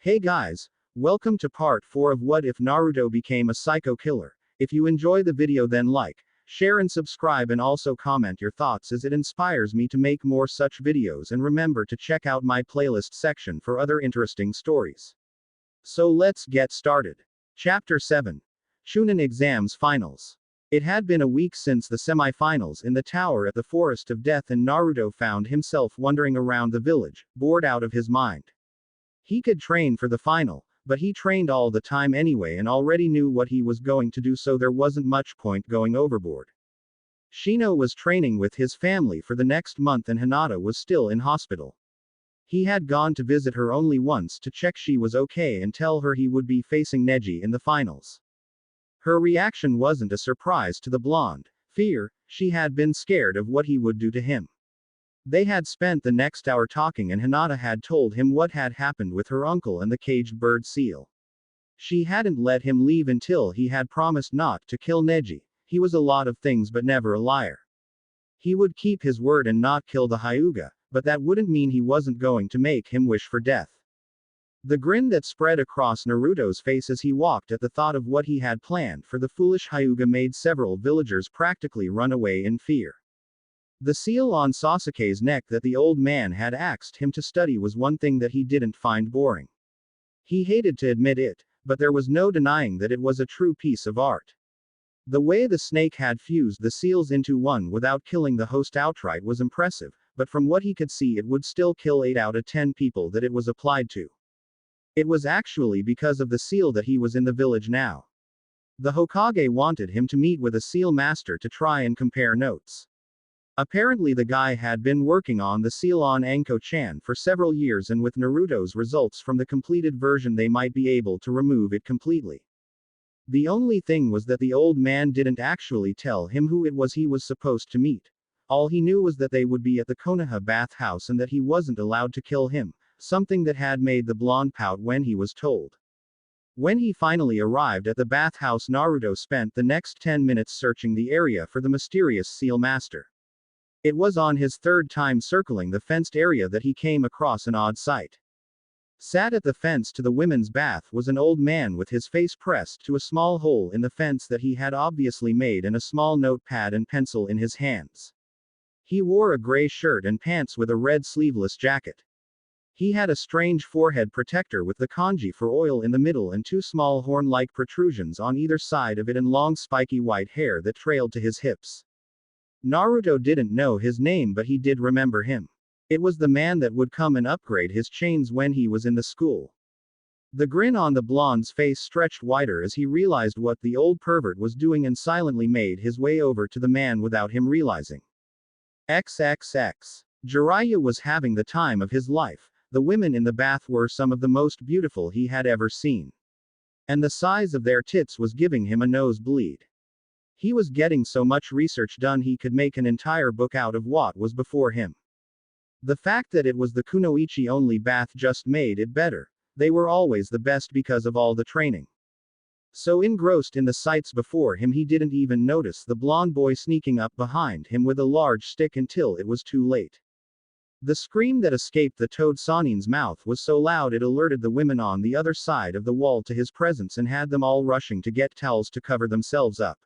Hey guys, welcome to part 4 of What If Naruto Became a Psycho Killer. If you enjoy the video then like, share and subscribe and also comment your thoughts as it inspires me to make more such videos, and remember to check out my playlist section for other interesting stories. So let's get started. Chapter 7. Chunin Exams Finals. It had been a week since the semi-finals in the tower at the Forest of Death, and Naruto found himself wandering around the village, bored out of his mind. He could train for the final, but he trained all the time anyway and already knew what he was going to do, so there wasn't much point going overboard. Shino was training with his family for the next month and Hinata was still in hospital. He had gone to visit her only once to check she was okay and tell her he would be facing Neji in the finals. Her reaction wasn't a surprise to the blonde. Fear. She had been scared of what he would do to him. They had spent the next hour talking and Hinata had told him what had happened with her uncle and the caged bird seal. She hadn't let him leave until he had promised not to kill Neji. He was a lot of things but never a liar. He would keep his word and not kill the Hyuga, but that wouldn't mean he wasn't going to make him wish for death. The grin that spread across Naruto's face as he walked at the thought of what he had planned for the foolish Hyuga made several villagers practically run away in fear. The seal on Sasuke's neck that the old man had asked him to study was one thing that he didn't find boring. He hated to admit it, but there was no denying that it was a true piece of art. The way the snake had fused the seals into one without killing the host outright was impressive, but from what he could see it would still kill 8 out of 10 people that it was applied to. It was actually because of the seal that he was in the village now. The Hokage wanted him to meet with a seal master to try and compare notes. Apparently the guy had been working on the seal on Anko-chan for several years, and with Naruto's results from the completed version they might be able to remove it completely. The only thing was that the old man didn't actually tell him who it was he was supposed to meet. All he knew was that they would be at the Konoha bathhouse and that he wasn't allowed to kill him, something that had made the blonde pout when he was told. When he finally arrived at the bathhouse, Naruto spent the next 10 minutes searching the area for the mysterious seal master. It was on his third time circling the fenced area that he came across an odd sight. Sat at the fence to the women's bath was an old man with his face pressed to a small hole in the fence that he had obviously made, and a small notepad and pencil in his hands. He wore a gray shirt and pants with a red sleeveless jacket. He had a strange forehead protector with the kanji for oil in the middle and 2 small horn-like protrusions on either side of it, and long spiky white hair that trailed to his hips. Naruto didn't know his name, but he did remember him. It was the man that would come and upgrade his chains when he was in the school. The grin on the blonde's face stretched wider as he realized what the old pervert was doing and silently made his way over to the man without him realizing. XXX. Jiraiya was having the time of his life. The women in the bath were some of the most beautiful he had ever seen. And the size of their tits was giving him a nosebleed. He was getting so much research done he could make an entire book out of what was before him. The fact that it was the kunoichi only bath just made it better. They were always the best because of all the training. So engrossed in the sights before him he didn't even notice the blonde boy sneaking up behind him with a large stick until it was too late. The scream that escaped the toad Sanin's mouth was so loud it alerted the women on the other side of the wall to his presence and had them all rushing to get towels to cover themselves up.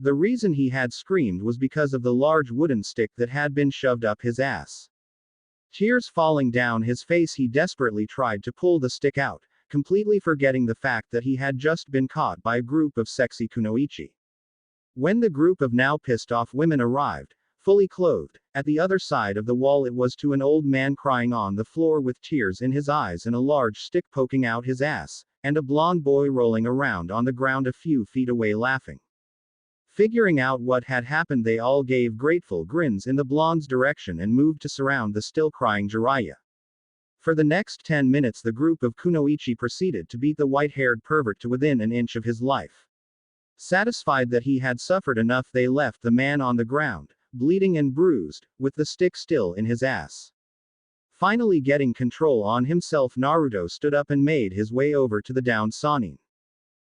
The reason he had screamed was because of the large wooden stick that had been shoved up his ass. Tears falling down his face, he desperately tried to pull the stick out, completely forgetting the fact that he had just been caught by a group of sexy kunoichi. When the group of now pissed off women arrived, fully clothed, at the other side of the wall, it was to an old man crying on the floor with tears in his eyes and a large stick poking out his ass, and a blonde boy rolling around on the ground a few feet away laughing. Figuring out what had happened, they all gave grateful grins in the blonde's direction and moved to surround the still crying Jiraiya. For the next 10 minutes the group of kunoichi proceeded to beat the white-haired pervert to within an inch of his life. Satisfied that he had suffered enough, they left the man on the ground, bleeding and bruised, with the stick still in his ass. Finally getting control on himself, Naruto stood up and made his way over to the downed Sanin.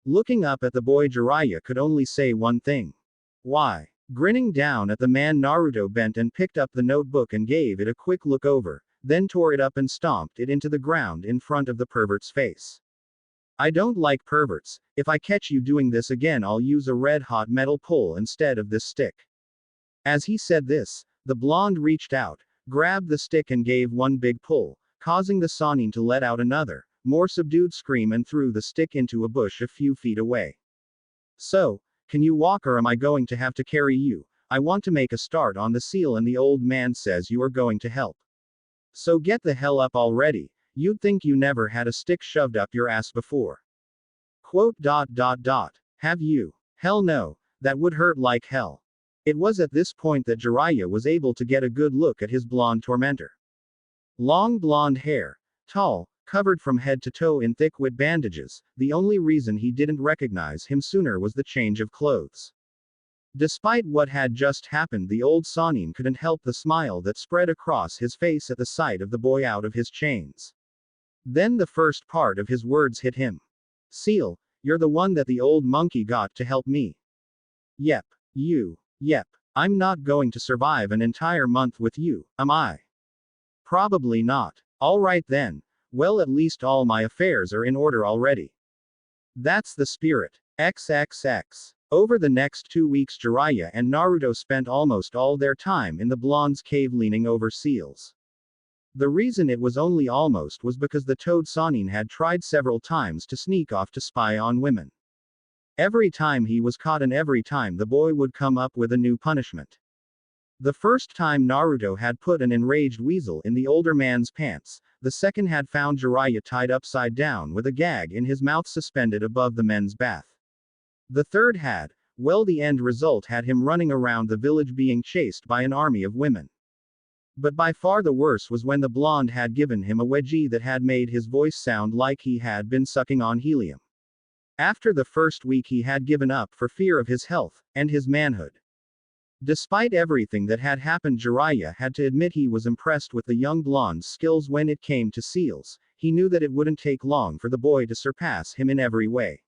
Looking up at the boy, Jiraiya could only say one thing. Why? Grinning down at the man, Naruto bent and picked up the notebook and gave it a quick look over, then tore it up and stomped it into the ground in front of the pervert's face. I don't like perverts. If I catch you doing this again, I'll use a red-hot metal pole instead of this stick. As he said this, the blonde reached out, grabbed the stick and gave one big pull, causing the Sannin to let out another, more subdued scream and threw the stick into a bush a few feet away. So, can you walk or am I going to have to carry you? I want to make a start on the seal and the old man says you are going to help. So get the hell up already. You'd think you never had a stick shoved up your ass before. Quote. Have you? Hell no, that would hurt like hell. It was at this point that Jiraiya was able to get a good look at his blonde tormentor. Long blonde hair, tall, covered from head to toe in thick wet bandages, the only reason he didn't recognize him sooner was the change of clothes. Despite what had just happened, the old Sannin couldn't help the smile that spread across his face at the sight of the boy out of his chains. Then the first part of his words hit him. Seal, you're the one that the old monkey got to help me. Yep. You. Yep. I'm not going to survive an entire month with you, am I? Probably not. Alright then. Well, at least all my affairs are in order already. That's the spirit. XXX. Over the next 2 weeks, Jiraiya and Naruto spent almost all their time in the blonde's cave leaning over seals. The reason it was only almost was because the Toad Sannin had tried several times to sneak off to spy on women. Every time he was caught and every time the boy would come up with a new punishment. The first time Naruto had put an enraged weasel in the older man's pants, the second had found Jiraiya tied upside down with a gag in his mouth suspended above the men's bath. The third had, well, the end result had him running around the village being chased by an army of women. But by far the worst was when the blonde had given him a wedgie that had made his voice sound like he had been sucking on helium. After the first week he had given up for fear of his health, and his manhood. Despite everything that had happened, Jiraiya had to admit he was impressed with the young blonde's skills when it came to seals. He knew that it wouldn't take long for the boy to surpass him in every way.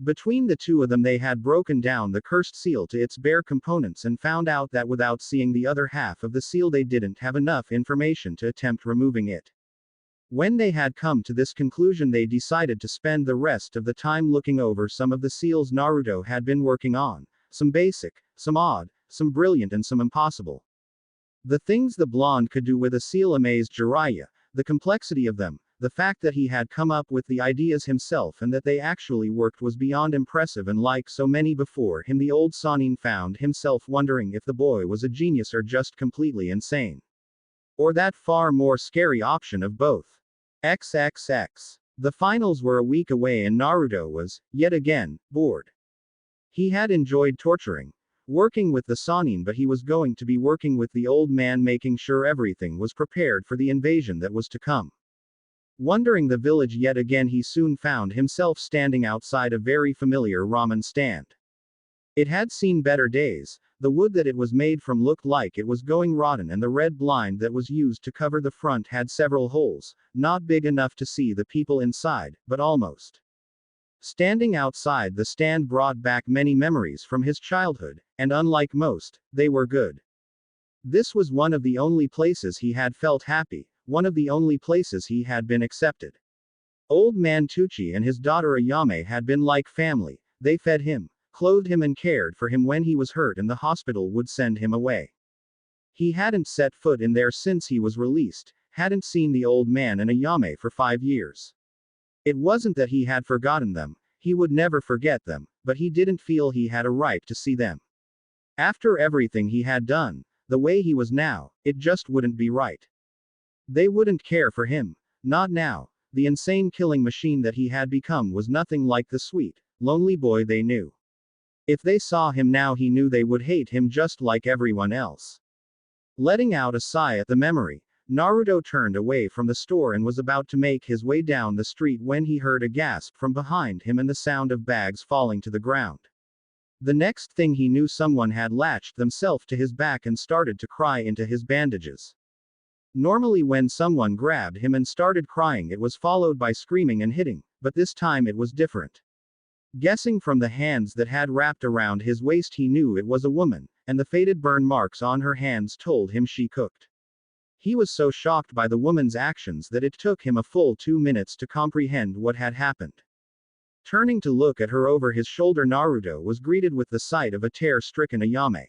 Between the two of them they had broken down the cursed seal to its bare components and found out that without seeing the other half of the seal they didn't have enough information to attempt removing it. When they had come to this conclusion, they decided to spend the rest of the time looking over some of the seals Naruto had been working on, some basic, some odd, some brilliant and some impossible. The things the blonde could do with a seal amazed Jiraiya, the complexity of them, the fact that he had come up with the ideas himself and that they actually worked was beyond impressive, and like so many before him the old Sannin found himself wondering if the boy was a genius or just completely insane. Or that far more scary option of both. XXX. The finals were a week away and Naruto was, yet again, bored. He had enjoyed working with the Sannin, but he was going to be working with the old man, making sure everything was prepared for the invasion that was to come. Wandering the village yet again, he soon found himself standing outside a very familiar ramen stand. It had seen better days. The wood that it was made from looked like it was going rotten, and the red blind that was used to cover the front had several holes, not big enough to see the people inside, but almost. Standing outside the stand brought back many memories from his childhood, and unlike most, they were good. This was one of the only places he had felt happy, one of the only places he had been accepted. Old man Tucci and his daughter Ayame had been like family. They fed him, clothed him and cared for him when he was hurt and the hospital would send him away. He hadn't set foot in there since he was released, hadn't seen the old man and Ayame for 5 years. It wasn't that he had forgotten them, he would never forget them, but he didn't feel he had a right to see them. After everything he had done, the way he was now, it just wouldn't be right. They wouldn't care for him, not now. The insane killing machine that he had become was nothing like the sweet, lonely boy they knew. If they saw him now, he knew they would hate him just like everyone else. Letting out a sigh at the memory, Naruto turned away from the store and was about to make his way down the street when he heard a gasp from behind him and the sound of bags falling to the ground. The next thing he knew, someone had latched themselves to his back and started to cry into his bandages. Normally when someone grabbed him and started crying, it was followed by screaming and hitting, but this time it was different. Guessing from the hands that had wrapped around his waist, he knew it was a woman, and the faded burn marks on her hands told him she cooked. He was so shocked by the woman's actions that it took him a full 2 minutes to comprehend what had happened. Turning to look at her over his shoulder, Naruto was greeted with the sight of a terror-stricken Ayame.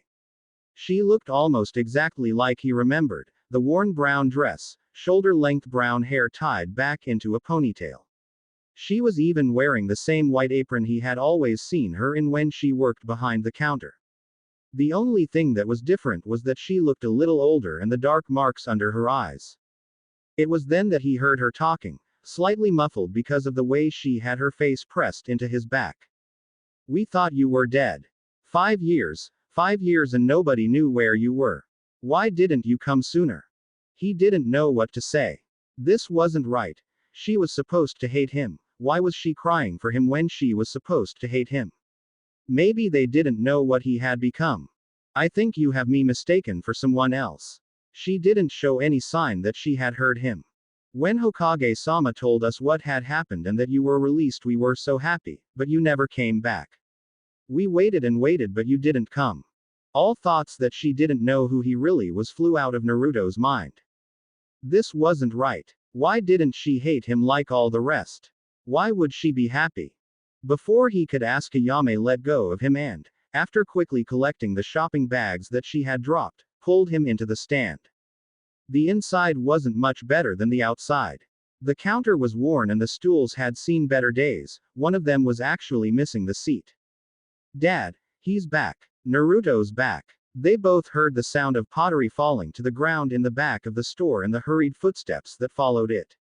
She looked almost exactly like he remembered, the worn brown dress, shoulder-length brown hair tied back into a ponytail. She was even wearing the same white apron he had always seen her in when she worked behind the counter. The only thing that was different was that she looked a little older and the dark marks under her eyes. It was then that he heard her talking, slightly muffled because of the way she had her face pressed into his back. "We thought you were dead. 5 years and nobody knew where you were. Why didn't you come sooner?" He didn't know what to say. This wasn't right. She was supposed to hate him. Why was she crying for him when she was supposed to hate him? Maybe they didn't know what he had become. "I think you have me mistaken for someone else." She didn't show any sign that she had heard him. "When Hokage-sama told us what had happened and that you were released, we were so happy, but you never came back. We waited and waited, but you didn't come." All thoughts that she didn't know who he really was flew out of Naruto's mind. This wasn't right. Why didn't she hate him like all the rest? Why would she be happy? Before he could ask, Ayame let go of him and, after quickly collecting the shopping bags that she had dropped, pulled him into the stand. The inside wasn't much better than the outside. The counter was worn and the stools had seen better days, one of them was actually missing the seat. "Dad, he's back. Naruto's back." They both heard the sound of pottery falling to the ground in the back of the store and the hurried footsteps that followed it.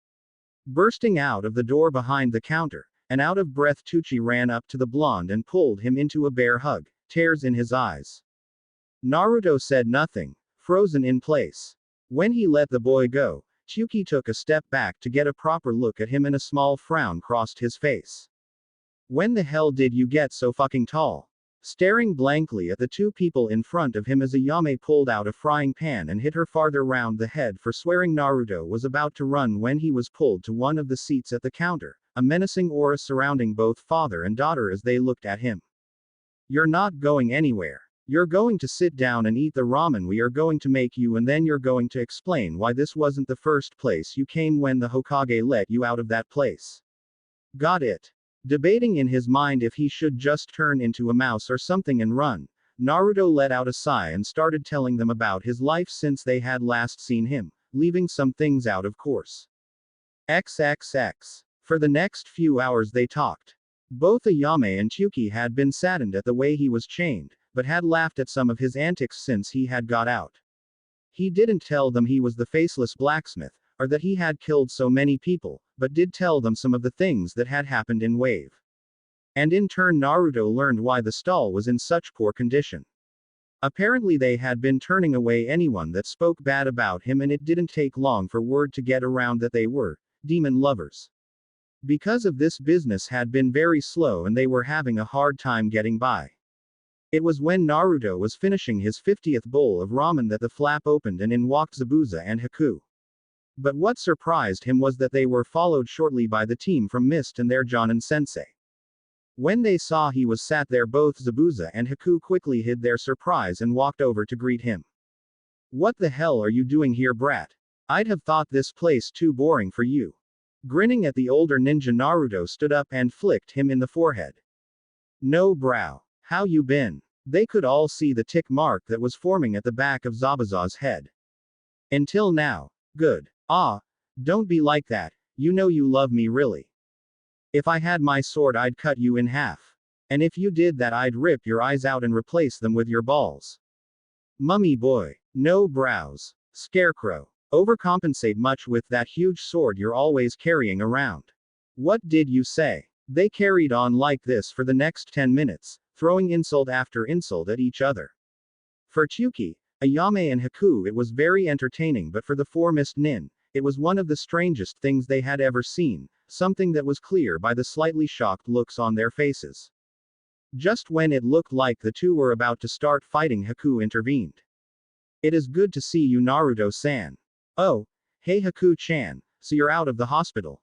Bursting out of the door behind the counter, an out-of-breath Tucci ran up to the blonde and pulled him into a bear hug, tears in his eyes. Naruto said nothing, frozen in place. When he let the boy go, Tucci took a step back to get a proper look at him and a small frown crossed his face. "When the hell did you get so fucking tall?" Staring blankly at the two people in front of him as Ayame pulled out a frying pan and hit her farther round the head for swearing, Naruto was about to run when he was pulled to one of the seats at the counter, a menacing aura surrounding both father and daughter as they looked at him. "You're not going anywhere. You're going to sit down and eat the ramen we are going to make you, and then you're going to explain why this wasn't the first place you came when the Hokage let you out of that place. Got it?" Debating in his mind if he should just turn into a mouse or something and run, Naruto let out a sigh and started telling them about his life since they had last seen him, leaving some things out of course. XXX. For the next few hours they talked. Both Ayame and Tucci had been saddened at the way he was chained, but had laughed at some of his antics since he had got out. He didn't tell them he was the faceless blacksmith, or that he had killed so many people, but did tell them some of the things that had happened in Wave. And in turn Naruto learned why the stall was in such poor condition. Apparently they had been turning away anyone that spoke bad about him, and it didn't take long for word to get around that they were demon lovers. Because of this, business had been very slow and they were having a hard time getting by. It was when Naruto was finishing his 50th bowl of ramen that the flap opened and in walked Zabuza and Haku. But what surprised him was that they were followed shortly by the team from Mist and their Jonin-sensei. When they saw he was sat there, both Zabuza and Haku quickly hid their surprise and walked over to greet him. "What the hell are you doing here, brat? I'd have thought this place too boring for you." Grinning at the older ninja, Naruto stood up and flicked him in the forehead. "No brow. How you been?" They could all see the tick mark that was forming at the back of Zabuza's head. "Until now. Good. Ah, don't be like that, you know you love me really. If I had my sword I'd cut you in half. And if you did that I'd rip your eyes out and replace them with your balls. Mummy boy. No brows. Scarecrow. Overcompensate much with that huge sword you're always carrying around. What did you say?" They carried on like this for the next 10 minutes, throwing insult after insult at each other. For Tucci, Ayame and Haku it was very entertaining, but for the four Mist Nin, it was one of the strangest things they had ever seen, something that was clear by the slightly shocked looks on their faces. Just when it looked like the two were about to start fighting, Haku intervened. "It is good to see you, Naruto-san." "Oh, hey Haku-chan, so you're out of the hospital?"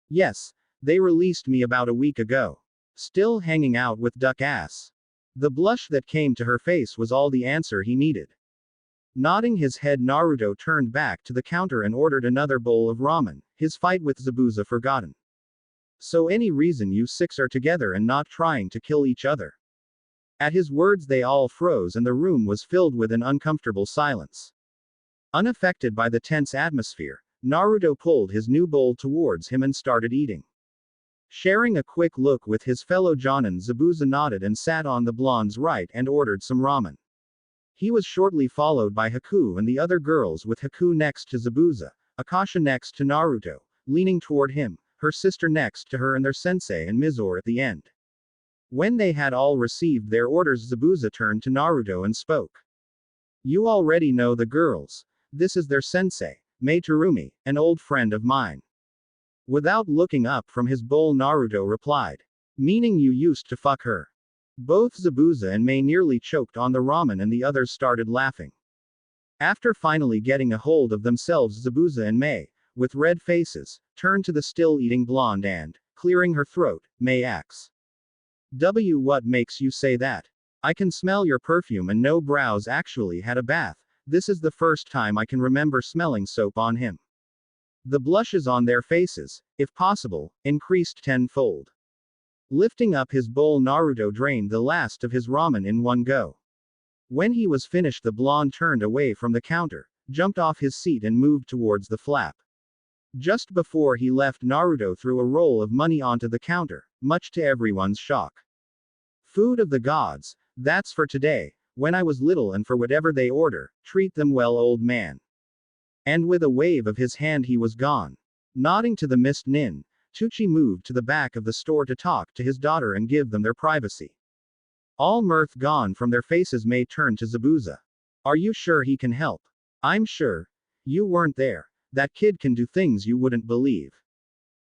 "Yes, they released me about a week ago. Still hanging out with Duck Ass." The blush that came to her face was all the answer he needed. Nodding his head, Naruto turned back to the counter and ordered another bowl of ramen, his fight with Zabuza forgotten. So any reason you six are together and not trying to kill each other? At his words they all froze and the room was filled with an uncomfortable silence. Unaffected by the tense atmosphere, Naruto pulled his new bowl towards him and started eating. Sharing a quick look with his fellow Jonin, Zabuza nodded and sat on the blonde's right and ordered some ramen. He was shortly followed by Haku and the other girls, with Haku next to Zabuza, Akasha next to Naruto, leaning toward him, her sister next to her and their sensei and Mizore at the end. When they had all received their orders, Zabuza turned to Naruto and spoke. You already know the girls. This is their sensei, Mei Terumi, an old friend of mine. Without looking up from his bowl, Naruto replied. Meaning you used to fuck her? Both Zabuza and Mei nearly choked on the ramen and the others started laughing. After finally getting a hold of themselves, Zabuza and Mei, with red faces, turned to the still eating blonde and, clearing her throat, Mei asks. What makes you say that? I can smell your perfume and no brows actually had a bath. This is the first time I can remember smelling soap on him. The blushes on their faces, if possible, increased tenfold. Lifting up his bowl, Naruto drained the last of his ramen in one go. When he was finished, the blonde turned away from the counter, jumped off his seat and moved towards the flap. Just before he left, Naruto threw a roll of money onto the counter, much to everyone's shock. Food of the gods, that's for today, when I was little, and for whatever they order, treat them well, old man. And with a wave of his hand he was gone. Nodding to the mist nin, Tucci moved to the back of the store to talk to his daughter and give them their privacy. All mirth gone from their faces, Mei turned to Zabuza. Are you sure he can help? I'm sure. You weren't there. That kid can do things you wouldn't believe.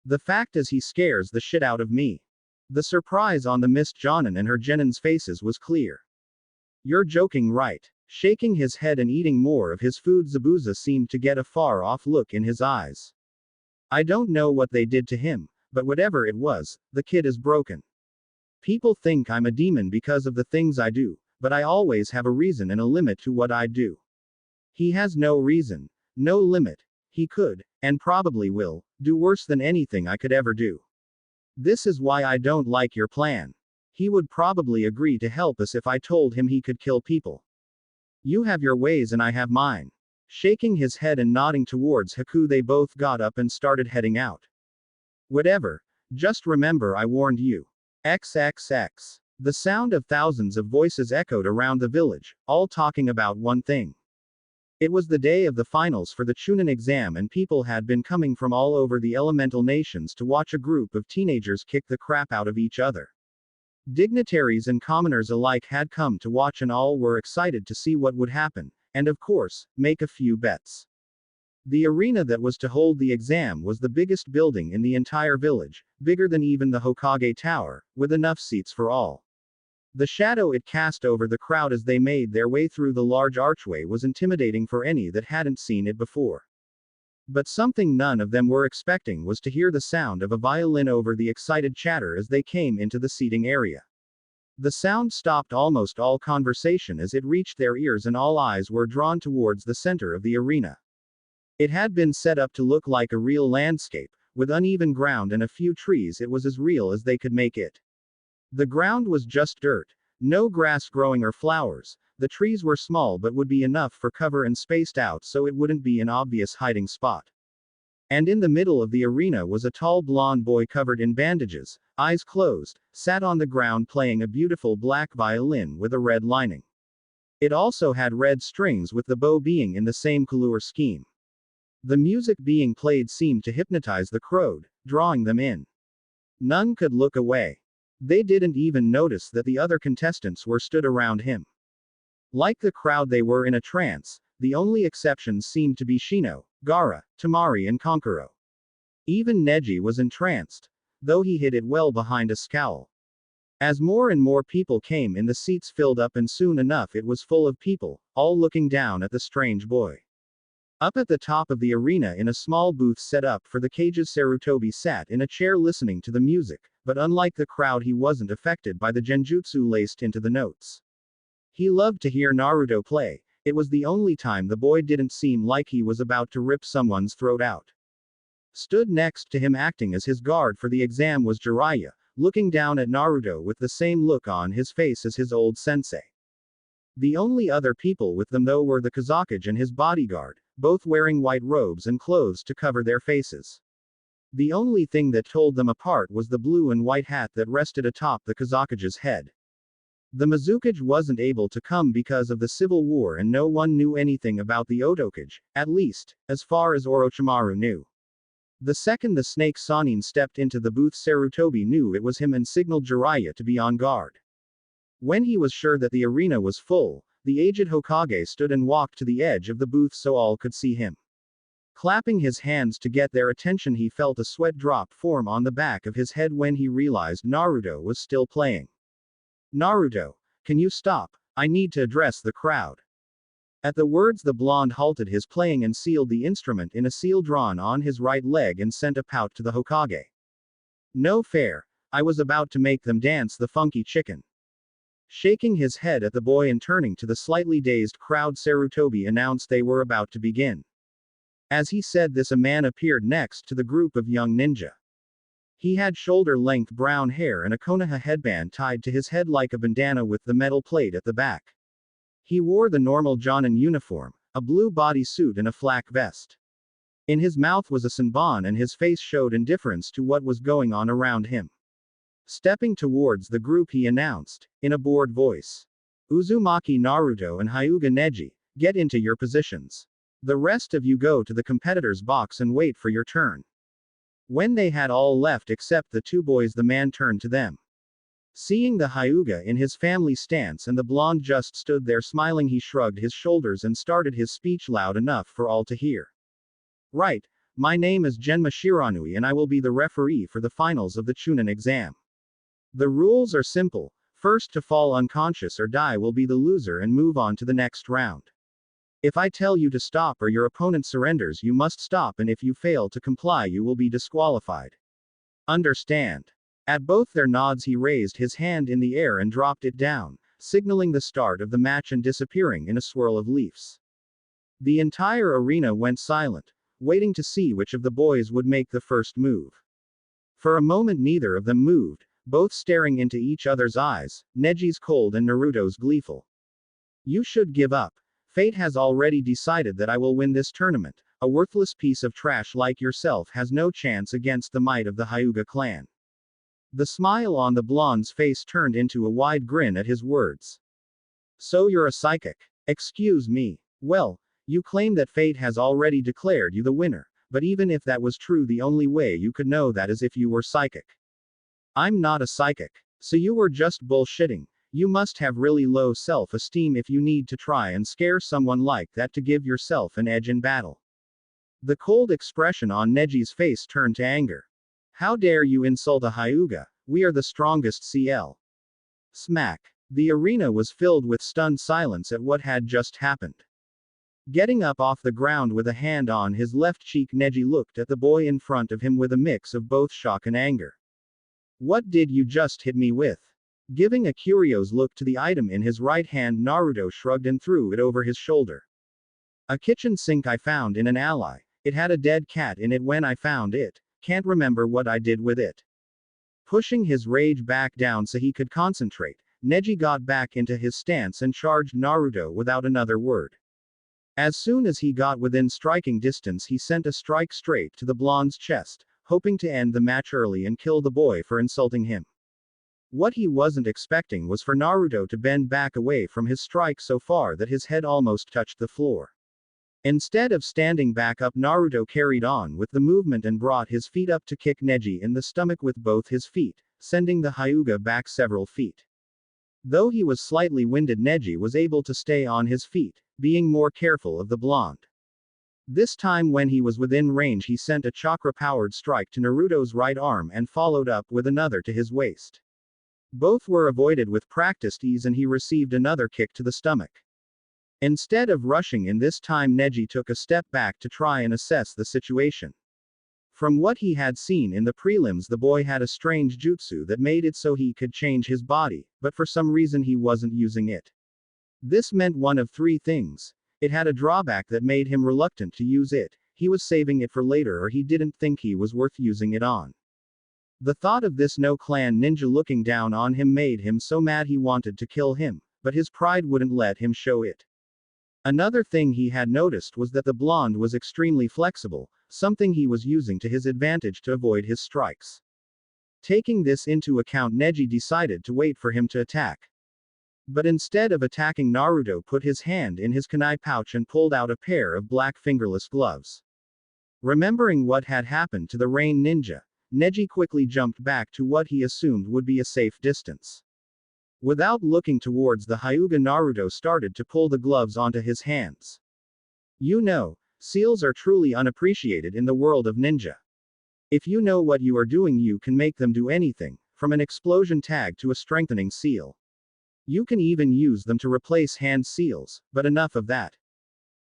The fact is he scares the shit out of me. The surprise on the Miss Jonin and her Genin's faces was clear. You're joking, right? Shaking his head and eating more of his food, Zabuza seemed to get a far-off look in his eyes. I don't know what they did to him, but whatever it was, the kid is broken. People think I'm a demon because of the things I do, but I always have a reason and a limit to what I do. He has no reason, no limit. He could, and probably will, do worse than anything I could ever do. This is why I don't like your plan. He would probably agree to help us if I told him he could kill people. You have your ways and I have mine. Shaking his head and nodding towards Haku, they both got up and started heading out. Whatever. Just remember I warned you. XXX. The sound of thousands of voices echoed around the village, all talking about one thing. It was the day of the finals for the Chunin exam and people had been coming from all over the elemental nations to watch a group of teenagers kick the crap out of each other. Dignitaries and commoners alike had come to watch and all were excited to see what would happen, and of course, make a few bets. The arena that was to hold the exam was the biggest building in the entire village, bigger than even the Hokage Tower, with enough seats for all. The shadow it cast over the crowd as they made their way through the large archway was intimidating for any that hadn't seen it before. But something none of them were expecting was to hear the sound of a violin over the excited chatter as they came into the seating area. The sound stopped almost all conversation as it reached their ears and all eyes were drawn towards the center of the arena. It had been set up to look like a real landscape, with uneven ground and a few trees. It was as real as they could make it. The ground was just dirt, no grass growing or flowers. The trees were small but would be enough for cover and spaced out so it wouldn't be an obvious hiding spot. And in the middle of the arena was a tall blonde boy covered in bandages, eyes closed, sat on the ground playing a beautiful black violin with a red lining. It also had red strings, with the bow being in the same color scheme. The music being played seemed to hypnotize the crowd, drawing them in. None could look away. They didn't even notice that the other contestants were stood around him. Like the crowd, they were in a trance. The only exceptions seemed to be Shino, Gaara, Tamari and Konkuro. Even Neji was entranced, though he hid it well behind a scowl. As more and more people came in, the seats filled up and soon enough it was full of people, all looking down at the strange boy. Up at the top of the arena in a small booth set up for the cages, Sarutobi sat in a chair listening to the music, but unlike the crowd he wasn't affected by the genjutsu laced into the notes. He loved to hear Naruto play. It was the only time the boy didn't seem like he was about to rip someone's throat out. Stood next to him acting as his guard for the exam was Jiraiya, looking down at Naruto with the same look on his face as his old sensei. The only other people with them though were the Hokage and his bodyguard, both wearing white robes and clothes to cover their faces. The only thing that told them apart was the blue and white hat that rested atop the Hokage's head. The Mizukage wasn't able to come because of the civil war and no one knew anything about the Otokage, at least, as far as Orochimaru knew. The second the snake Sannin stepped into the booth, Sarutobi knew it was him and signaled Jiraiya to be on guard. When he was sure that the arena was full, the aged Hokage stood and walked to the edge of the booth so all could see him. Clapping his hands to get their attention, he felt a sweat drop form on the back of his head when he realized Naruto was still playing. "Naruto, can you stop? I need to address the crowd." At the words, the blonde halted his playing and sealed the instrument in a seal drawn on his right leg and sent a pout to the Hokage. "No fair. I was about to make them dance the funky chicken." Shaking his head at the boy and turning to the slightly dazed crowd, Sarutobi announced they were about to begin. As he said this, a man appeared next to the group of young ninja. He had shoulder-length brown hair and a Konoha headband tied to his head like a bandana with the metal plate at the back. He wore the normal Jonin uniform, a blue bodysuit and a flak vest. In his mouth was a senbon and his face showed indifference to what was going on around him. Stepping towards the group, he announced, in a bored voice, "Uzumaki Naruto and Hyuga Neji, get into your positions. The rest of you go to the competitor's box and wait for your turn." When they had all left except the two boys, the man turned to them. Seeing the Hyuga in his family stance and the blonde just stood there smiling, he shrugged his shoulders and started his speech loud enough for all to hear. "Right, my name is Genma Shiranui and I will be the referee for the finals of the Chunin exam. The rules are simple. First to fall unconscious or die will be the loser and move on to the next round. If I tell you to stop or your opponent surrenders, you must stop, and if you fail to comply you will be disqualified. Understand?" At both their nods, he raised his hand in the air and dropped it down, signaling the start of the match and disappearing in a swirl of leaves. The entire arena went silent, waiting to see which of the boys would make the first move. For a moment neither of them moved, both staring into each other's eyes, Neji's cold and Naruto's gleeful. "You should give up. Fate has already decided that I will win this tournament. A worthless piece of trash like yourself has no chance against the might of the Hyuga clan." The smile on the blonde's face turned into a wide grin at his words. "So you're a psychic? Excuse me. Well, you claim that fate has already declared you the winner, but even if that was true, the only way you could know that is if you were psychic. I'm not a psychic. So you were just bullshitting. You must have really low self-esteem if you need to try and scare someone like that to give yourself an edge in battle." The cold expression on Neji's face turned to anger. "How dare you insult a Hyuga? We are the strongest CL." Smack. The arena was filled with stunned silence at what had just happened. Getting up off the ground with a hand on his left cheek, Neji looked at the boy in front of him with a mix of both shock and anger. "What did you just hit me with?" Giving a curious look to the item in his right hand, Naruto shrugged and threw it over his shoulder. "A kitchen sink I found in an ally. It had a dead cat in it when I found it. Can't remember what I did with it." Pushing his rage back down so he could concentrate, Neji got back into his stance and charged Naruto without another word. As soon as he got within striking distance, he sent a strike straight to the blonde's chest, hoping to end the match early and kill the boy for insulting him. What he wasn't expecting was for Naruto to bend back away from his strike so far that his head almost touched the floor. Instead of standing back up, Naruto carried on with the movement and brought his feet up to kick Neji in the stomach with both his feet, sending the Hyuga back several feet. Though he was slightly winded, Neji was able to stay on his feet, being more careful of the blonde. This time when he was within range, he sent a chakra-powered strike to Naruto's right arm and followed up with another to his waist. Both were avoided with practiced ease and he received another kick to the stomach. Instead of rushing in this time, Neji took a step back to try and assess the situation. From what he had seen in the prelims, the boy had a strange jutsu that made it so he could change his body, but for some reason he wasn't using it. This meant one of three things. It had a drawback that made him reluctant to use it. He was saving it for later, or he didn't think he was worth using it on. The thought of this no clan ninja looking down on him made him so mad he wanted to kill him, but his pride wouldn't let him show it. Another thing he had noticed was that the blonde was extremely flexible, something he was using to his advantage to avoid his strikes. Taking this into account, Neji decided to wait for him to attack. But instead of attacking, Naruto put his hand in his kunai pouch and pulled out a pair of black fingerless gloves. Remembering what had happened to the rain ninja, Neji quickly jumped back to what he assumed would be a safe distance. Without looking towards the Hyuga, Naruto started to pull the gloves onto his hands. You know, seals are truly unappreciated in the world of ninja. If you know what you are doing, you can make them do anything, from an explosion tag to a strengthening seal. You can even use them to replace hand seals, but enough of that.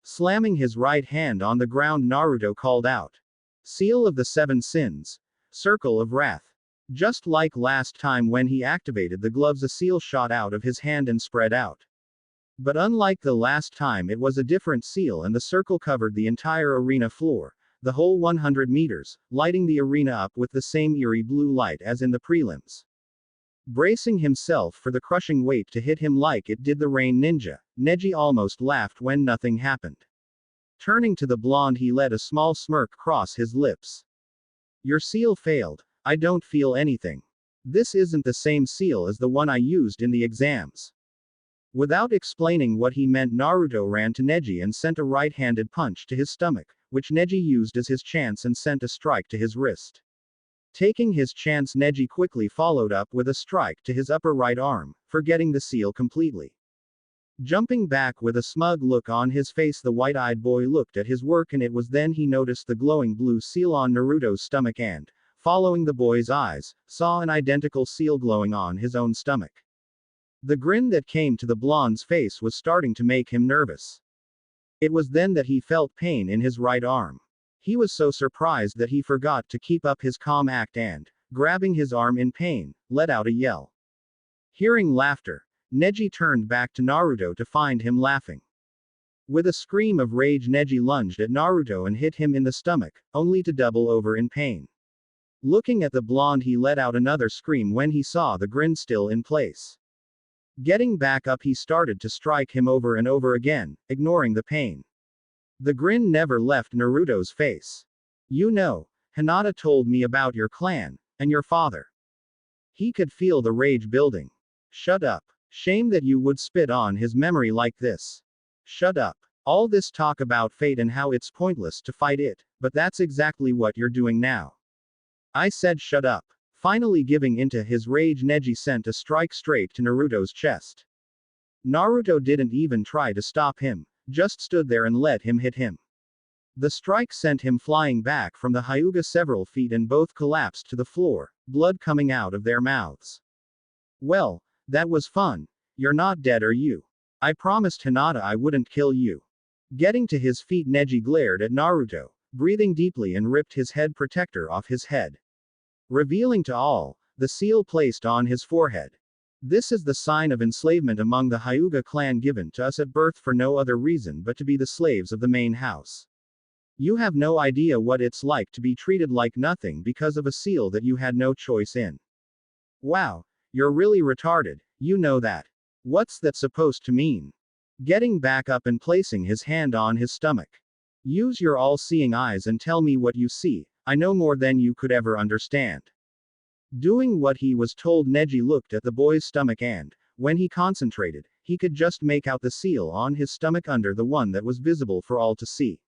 Slamming his right hand on the ground, Naruto called out, "Seal of the Seven Sins. Circle of Wrath." Just like last time when he activated the gloves, a seal shot out of his hand and spread out. But unlike the last time, it was a different seal, and the circle covered the entire arena floor, the whole 100 meters, lighting the arena up with the same eerie blue light as in the prelims. Bracing himself for the crushing weight to hit him like it did the rain ninja, Neji almost laughed when nothing happened. Turning to the blonde, he let a small smirk cross his lips. "Your seal failed. I don't feel anything. This isn't the same seal as the one I used in the exams." Without explaining what he meant, Naruto ran to Neji and sent a right-handed punch to his stomach, which Neji used as his chance and sent a strike to his wrist. Taking his chance, Neji quickly followed up with a strike to his upper right arm, forgetting the seal completely. Jumping back with a smug look on his face, the white-eyed boy looked at his work, and it was then he noticed the glowing blue seal on Naruto's stomach and, following the boy's eyes, saw an identical seal glowing on his own stomach. The grin that came to the blonde's face was starting to make him nervous. It was then that he felt pain in his right arm. He was so surprised that he forgot to keep up his calm act and, grabbing his arm in pain, let out a yell. Hearing laughter, Neji turned back to Naruto to find him laughing. With a scream of rage, Neji lunged at Naruto and hit him in the stomach, only to double over in pain. Looking at the blonde, he let out another scream when he saw the grin still in place. Getting back up, he started to strike him over and over again, ignoring the pain. The grin never left Naruto's face. "You know, Hinata told me about your clan, and your father." He could feel the rage building. "Shut up. Shame that you would spit on his memory like this. Shut up. All this talk about fate and how it's pointless to fight it, but that's exactly what you're doing now. I said shut up." Finally giving into his rage, Neji sent a strike straight to Naruto's chest. Naruto didn't even try to stop him, just stood there and let him hit him. The strike sent him flying back from the Hyuga several feet, and both collapsed to the floor, blood coming out of their mouths. "Well, that was fun. You're not dead, are you? I promised Hinata I wouldn't kill you." Getting to his feet, Neji glared at Naruto, breathing deeply, and ripped his head protector off his head, revealing to all the seal placed on his forehead. "This is the sign of enslavement among the Hyuga clan, given to us at birth for no other reason but to be the slaves of the main house. You have no idea what it's like to be treated like nothing because of a seal that you had no choice in. Wow, you're really retarded, you know that. What's that supposed to mean?" Getting back up and placing his hand on his stomach. "Use your all-seeing eyes and tell me what you see. I know more than you could ever understand." Doing what he was told, Neji looked at the boy's stomach, and, when he concentrated, he could just make out the seal on his stomach under the one that was visible for all to see.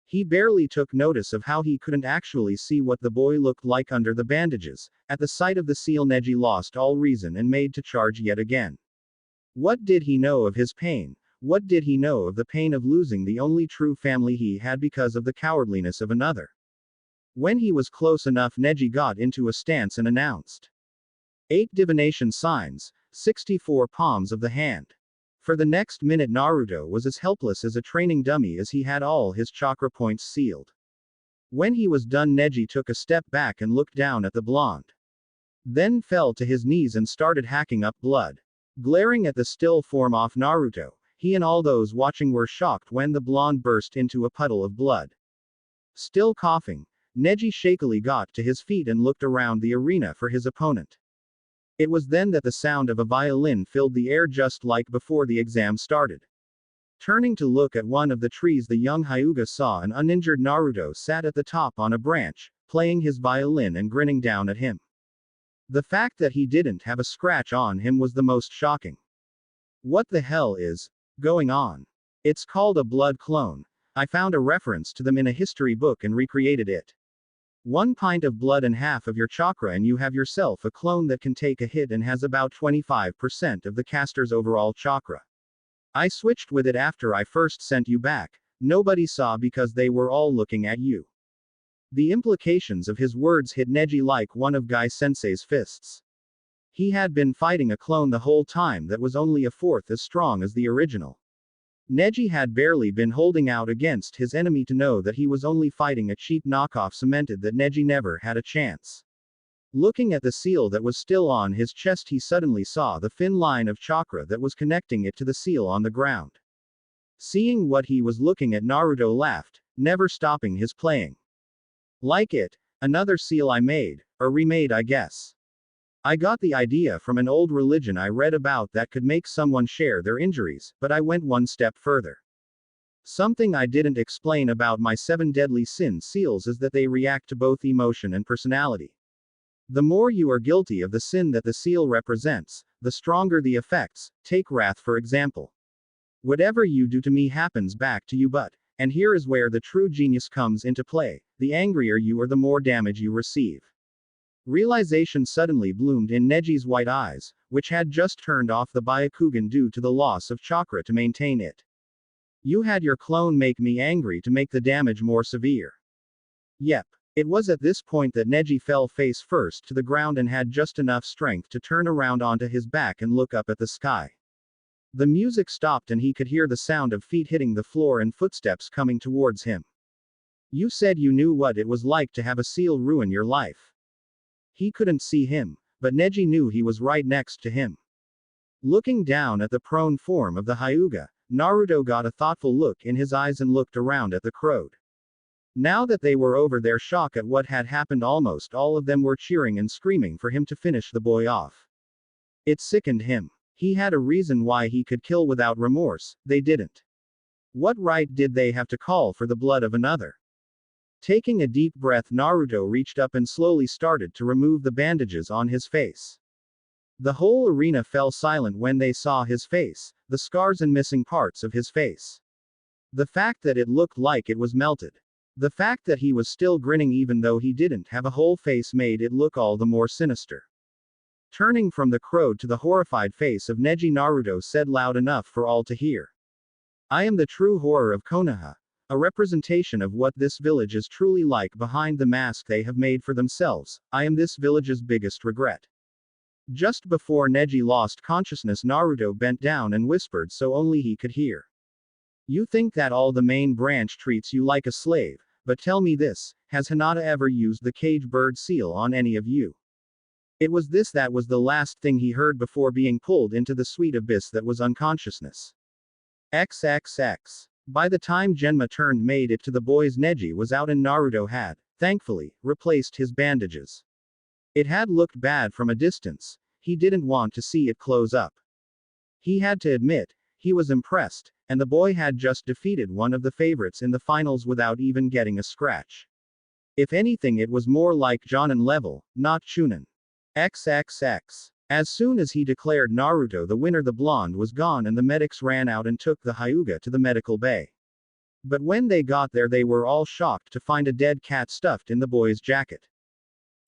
He barely took notice of how he couldn't actually see what the boy looked like under the bandages. At the sight of the seal, Neji lost all reason and made to charge yet again. What did he know of his pain? What did he know of the pain of losing the only true family he had because of the cowardliness of another? When he was close enough, Neji got into a stance and announced, 8 divination signs, 64 palms of the hand. For the next minute, Naruto was as helpless as a training dummy as he had all his chakra points sealed. When he was done, Neji took a step back and looked down at the blonde. Then fell to his knees and started hacking up blood. Glaring at the still form of Naruto, he and all those watching were shocked when the blonde burst into a puddle of blood. Still coughing, Neji shakily got to his feet and looked around the arena for his opponent. It was then that the sound of a violin filled the air just like before the exam started. Turning to look at one of the trees, the young Hyuga saw an uninjured Naruto sat at the top on a branch, playing his violin and grinning down at him. The fact that he didn't have a scratch on him was the most shocking. What the hell is going on? It's called a blood clone. I found a reference to them in a history book and recreated it. 1 pint of blood and half of your chakra and you have yourself a clone that can take a hit and has about 25% of the caster's overall chakra. I switched with it after I first sent you back. Nobody saw because they were all looking at you. The implications of his words hit Neji like one of Gai Sensei's fists. He had been fighting a clone the whole time that was only a fourth as strong as the original. Neji had barely been holding out against his enemy to know that he was only fighting a cheap knockoff cemented that Neji never had a chance. Looking at the seal that was still on his chest, he suddenly saw the thin line of chakra that was connecting it to the seal on the ground. Seeing what he was looking at, Naruto laughed, never stopping his playing. Like it, another seal I made, or remade I guess. I got the idea from an old religion I read about that could make someone share their injuries, but I went one step further. Something I didn't explain about my 7 deadly sin seals is that they react to both emotion and personality. The more you are guilty of the sin that the seal represents, the stronger the effects. Take wrath for example. Whatever you do to me happens back to you, and here is where the true genius comes into play, the angrier you are the more damage you receive. Realization suddenly bloomed in Neji's white eyes, which had just turned off the Byakugan due to the loss of chakra to maintain it. You had your clone make me angry to make the damage more severe. Yep. It was at this point that Neji fell face first to the ground and had just enough strength to turn around onto his back and look up at the sky. The music stopped and he could hear the sound of feet hitting the floor and footsteps coming towards him. You said you knew what it was like to have a seal ruin your life. He couldn't see him, but Neji knew he was right next to him. Looking down at the prone form of the Hyuga, Naruto got a thoughtful look in his eyes and looked around at the crowd. Now that they were over their shock at what had happened, almost all of them were cheering and screaming for him to finish the boy off. It sickened him. He had a reason why he could kill without remorse, they didn't. What right did they have to call for the blood of another? Taking a deep breath, Naruto reached up and slowly started to remove the bandages on his face. The whole arena fell silent when they saw his face, the scars and missing parts of his face. The fact that it looked like it was melted. The fact that he was still grinning even though he didn't have a whole face made it look all the more sinister. Turning from the crowd to the horrified face of Neji, Naruto said loud enough for all to hear. I am the true horror of Konoha. A representation of what this village is truly like behind the mask they have made for themselves. I am this village's biggest regret. Just before Neji lost consciousness, Naruto bent down and whispered so only he could hear. You think that all the main branch treats you like a slave, but tell me this, has Hinata ever used the cage bird seal on any of you? It was this that was the last thing he heard before being pulled into the sweet abyss that was unconsciousness. XXX. By the time Genma turned made it to the boys, Neji was out and Naruto had, thankfully, replaced his bandages. It had looked bad from a distance. He didn't want to see it close up. He had to admit, he was impressed, and the boy had just defeated one of the favorites in the finals without even getting a scratch. If anything, it was more like Jonin level, not Chunin. XXX. As soon as he declared Naruto the winner, the blonde was gone and the medics ran out and took the Hyuga to the medical bay. But when they got there, they were all shocked to find a dead cat stuffed in the boy's jacket.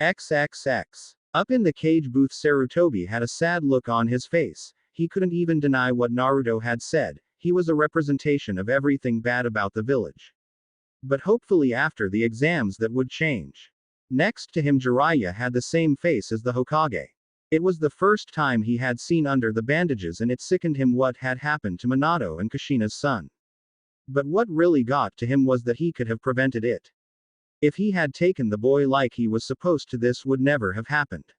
XXX. Up in the cage booth, Sarutobi had a sad look on his face. He couldn't even deny what Naruto had said. He was a representation of everything bad about the village. But hopefully after the exams that would change. Next to him, Jiraiya had the same face as the Hokage. It was the first time he had seen under the bandages and it sickened him what had happened to Minato and Kushina's son. But what really got to him was that he could have prevented it. If he had taken the boy like he was supposed to, this would never have happened.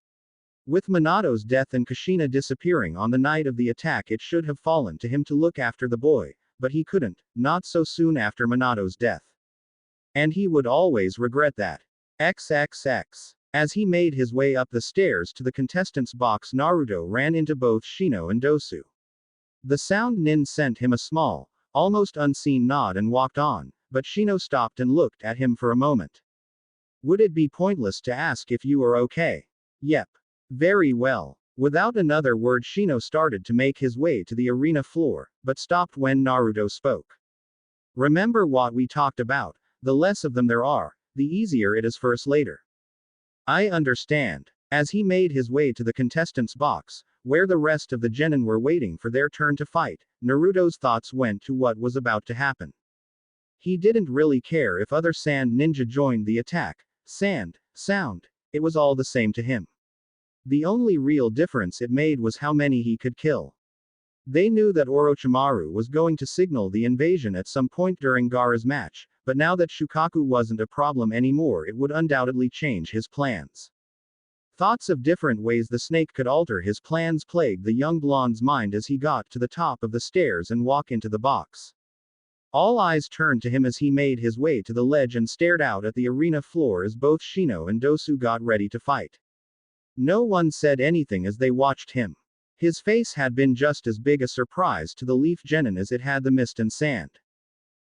With Minato's death and Kushina disappearing on the night of the attack, it should have fallen to him to look after the boy, but he couldn't, not so soon after Minato's death. And he would always regret that. XXX. As he made his way up the stairs to the contestants' box, Naruto ran into both Shino and Dosu. The sound nin sent him a small, almost unseen nod and walked on, but Shino stopped and looked at him for a moment. Would it be pointless to ask if you are okay? Yep. Very well. Without another word, Shino started to make his way to the arena floor, but stopped when Naruto spoke. Remember what we talked about, the less of them there are, the easier it is for us later. I understand. As he made his way to the contestants' box, where the rest of the genin were waiting for their turn to fight, Naruto's thoughts went to what was about to happen. He didn't really care if other sand ninja joined the attack. Sand, sound, it was all the same to him. The only real difference it made was how many he could kill. They knew that Orochimaru was going to signal the invasion at some point during Gaara's match, but now that Shukaku wasn't a problem anymore, it would undoubtedly change his plans. Thoughts of different ways the snake could alter his plans plagued the young blonde's mind as he got to the top of the stairs and walked into the box. All eyes turned to him as he made his way to the ledge and stared out at the arena floor as both Shino and Dosu got ready to fight. No one said anything as they watched him. His face had been just as big a surprise to the Leaf Genin as it had the mist and sand.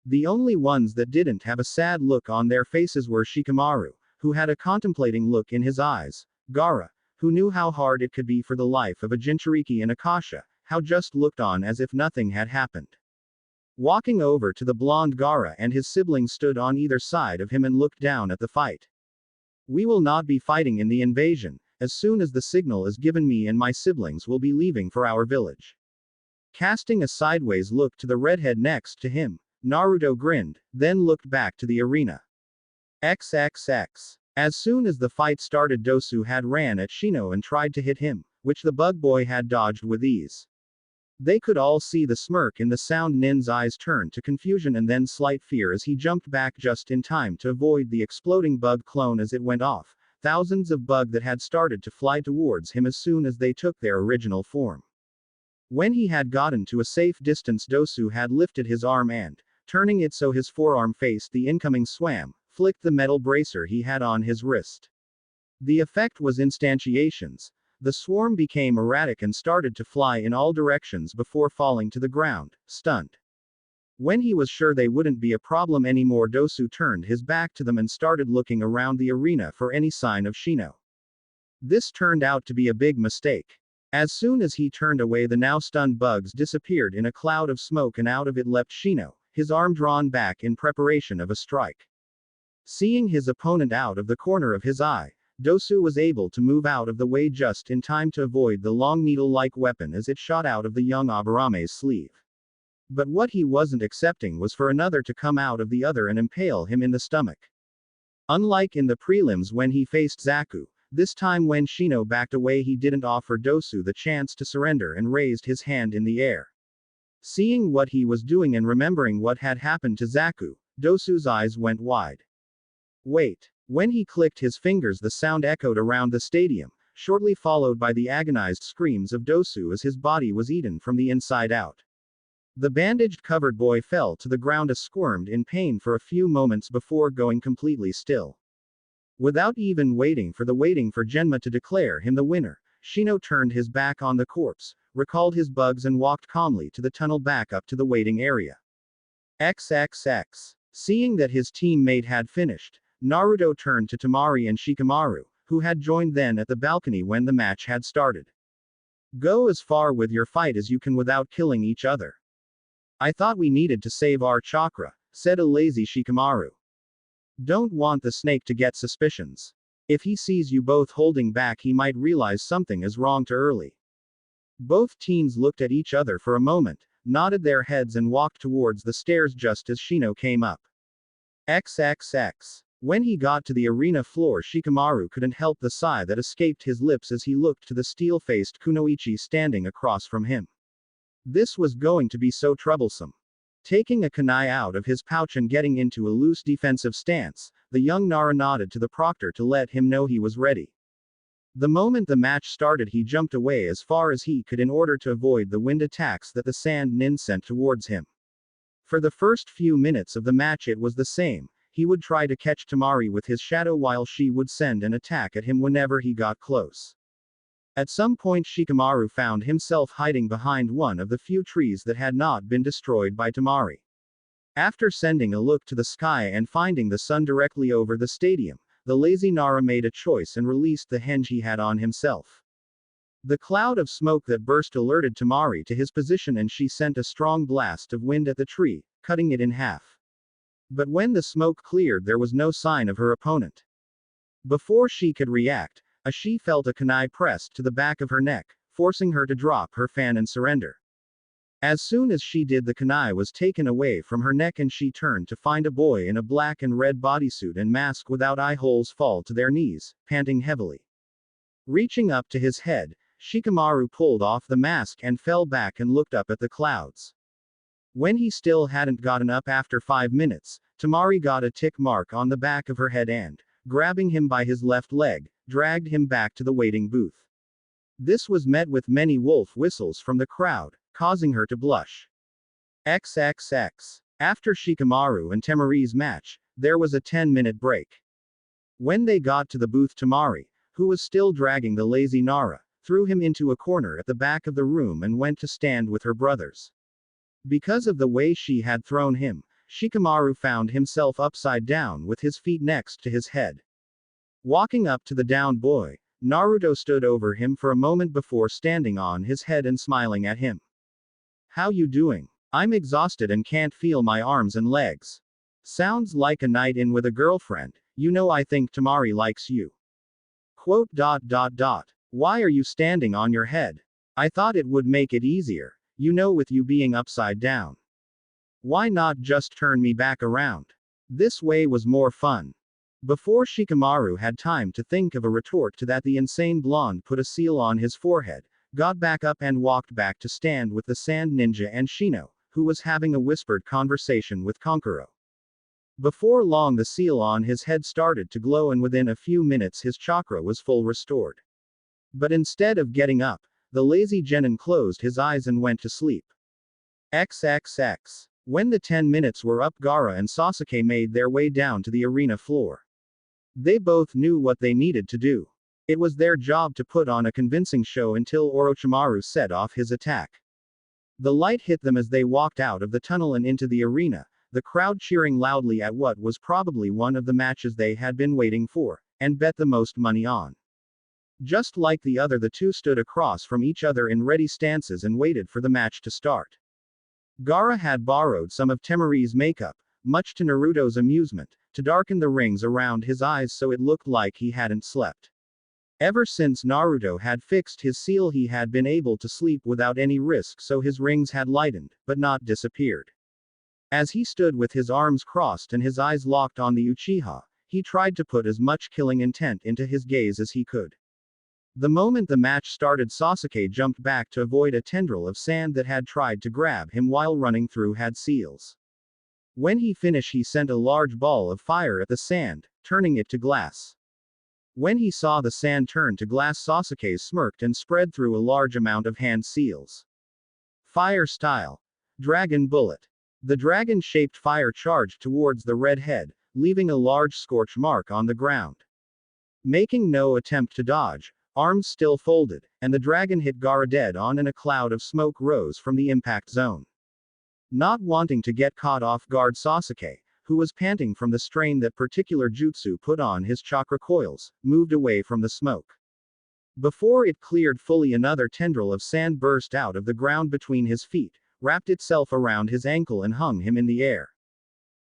The only ones that didn't have a sad look on their faces were Shikamaru, who had a contemplating look in his eyes, Gaara, who knew how hard it could be for the life of a Jinchuriki, and Akasha, how just looked on as if nothing had happened. Walking over to the blonde, Gaara and his siblings stood on either side of him and looked down at the fight. We will not be fighting in the invasion. As soon as the signal is given, me and my siblings will be leaving for our village. Casting a sideways look to the redhead next to him, Naruto grinned, then looked back to the arena. XXX. As soon as the fight started, Dosu had ran at Shino and tried to hit him, which the bug boy had dodged with ease. They could all see the smirk in the sound nin's eyes turn to confusion and then slight fear as he jumped back just in time to avoid the exploding bug clone as it went off. Thousands of bug that had started to fly towards him as soon as they took their original form. When he had gotten to a safe distance, Dosu had lifted his arm and, turning it so his forearm faced the incoming swam, flicked the metal bracer he had on his wrist. The effect was instantiations. The swarm became erratic and started to fly in all directions before falling to the ground, stunned. When he was sure they wouldn't be a problem anymore, Dosu turned his back to them and started looking around the arena for any sign of Shino. This turned out to be a big mistake. As soon as he turned away, the now stunned bugs disappeared in a cloud of smoke and out of it leapt Shino, his arm drawn back in preparation of a strike. Seeing his opponent out of the corner of his eye, Dosu was able to move out of the way just in time to avoid the long needle-like weapon as it shot out of the young Abarame's sleeve. But what he wasn't accepting was for another to come out of the other and impale him in the stomach. Unlike in the prelims when he faced Zaku, this time when Shino backed away, he didn't offer Dosu the chance to surrender and raised his hand in the air. Seeing what he was doing and remembering what had happened to Zaku, Dosu's eyes went wide. Wait. When he clicked his fingers, the sound echoed around the stadium, shortly followed by the agonized screams of Dosu as his body was eaten from the inside out. The bandaged covered boy fell to the ground and squirmed in pain for a few moments before going completely still. Without even waiting for Genma to declare him the winner, Shino turned his back on the corpse, recalled his bugs and walked calmly to the tunnel back up to the waiting area. XXX. Seeing that his teammate had finished, Naruto turned to Temari and Shikamaru, who had joined then at the balcony when the match had started. Go as far with your fight as you can without killing each other. I thought we needed to save our chakra, said a lazy Shikamaru. Don't want the snake to get suspicions. If he sees you both holding back, he might realize something is wrong too early. Both teens looked at each other for a moment, nodded their heads and walked towards the stairs just as Shino came up. XXX. When he got to the arena floor, Shikamaru couldn't help the sigh that escaped his lips as he looked to the steel-faced Kunoichi standing across from him. This was going to be so troublesome. Taking a kunai out of his pouch and getting into a loose defensive stance, the young Nara nodded to the proctor to let him know he was ready. The moment the match started, he jumped away as far as he could in order to avoid the wind attacks that the sand nin sent towards him. For the first few minutes of the match it was the same. He would try to catch Temari with his shadow while she would send an attack at him whenever he got close. At some point Shikamaru found himself hiding behind one of the few trees that had not been destroyed by Temari. After sending a look to the sky and finding the sun directly over the stadium, the lazy Nara made a choice and released the henge he had on himself. The cloud of smoke that burst alerted Temari to his position and she sent a strong blast of wind at the tree, cutting it in half. But when the smoke cleared there was no sign of her opponent. Before she could react, she felt a kunai pressed to the back of her neck, forcing her to drop her fan and surrender. As soon as she did, the kunai was taken away from her neck and she turned to find a boy in a black and red bodysuit and mask without eye holes fall to their knees, panting heavily. Reaching up to his head, Shikamaru pulled off the mask and fell back and looked up at the clouds. When he still hadn't gotten up after 5 minutes, Temari got a tick mark on the back of her head and, grabbing him by his left leg, dragged him back to the waiting booth. This was met with many wolf whistles from the crowd, causing her to blush. XXX. After Shikamaru and Temari's match, there was a 10-minute break. When they got to the booth, Temari, who was still dragging the lazy Nara, threw him into a corner at the back of the room and went to stand with her brothers. Because of the way she had thrown him, Shikamaru found himself upside down with his feet next to his head. Walking up to the downed boy, Naruto stood over him for a moment before standing on his head and smiling at him. "How you doing? I'm exhausted and can't feel my arms and legs. Sounds like a night in with a girlfriend. You know, I think Temari likes you. Quote. Why are you standing on your head? I thought it would make it easier, you know, with you being upside down. Why not just turn me back around? This way was more fun." Before Shikamaru had time to think of a retort to that, the insane blonde put a seal on his forehead, got back up and walked back to stand with the sand ninja and Shino, who was having a whispered conversation with Konkuro. Before long the seal on his head started to glow and within a few minutes his chakra was full restored. But instead of getting up, the lazy genin closed his eyes and went to sleep. XXX. When the 10 minutes were up, Gaara and Sasuke made their way down to the arena floor. They both knew what they needed to do. It was their job to put on a convincing show until Orochimaru set off his attack. The light hit them as they walked out of the tunnel and into the arena, the crowd cheering loudly at what was probably one of the matches they had been waiting for, and bet the most money on. Just like the other, the two stood across from each other in ready stances and waited for the match to start. Gaara had borrowed some of Temari's makeup, much to Naruto's amusement, to darken the rings around his eyes so it looked like he hadn't slept. Ever since Naruto had fixed his seal, he had been able to sleep without any risk, so his rings had lightened, but not disappeared. As he stood with his arms crossed and his eyes locked on the Uchiha, he tried to put as much killing intent into his gaze as he could. The moment the match started, Sasuke jumped back to avoid a tendril of sand that had tried to grab him while running through had seals. When he finished, he sent a large ball of fire at the sand, turning it to glass. When he saw the sand turn to glass, Sasuke smirked and spread through a large amount of hand seals. Fire style. Dragon bullet. The dragon-shaped fire charged towards the red head, leaving a large scorch mark on the ground. Making no attempt to dodge, arms still folded, and the dragon hit Gaara dead on and a cloud of smoke rose from the impact zone. Not wanting to get caught off guard, Sasuke, who was panting from the strain that particular jutsu put on his chakra coils, moved away from the smoke. Before it cleared fully, another tendril of sand burst out of the ground between his feet, wrapped itself around his ankle and hung him in the air.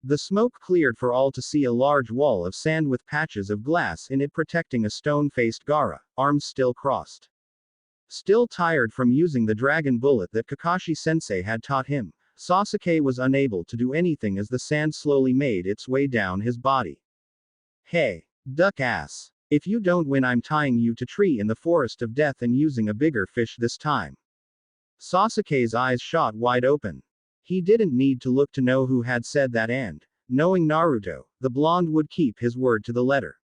The smoke cleared for all to see a large wall of sand with patches of glass in it protecting a stone-faced Gaara, arms still crossed. Still tired from using the dragon bullet that Kakashi-sensei had taught him, Sasuke was unable to do anything as the sand slowly made its way down his body. "Hey, duck ass. If you don't win, I'm tying you to tree in the forest of death and using a bigger fish this time." Sasuke's eyes shot wide open. He didn't need to look to know who had said that, and, knowing Naruto, the blonde would keep his word to the letter.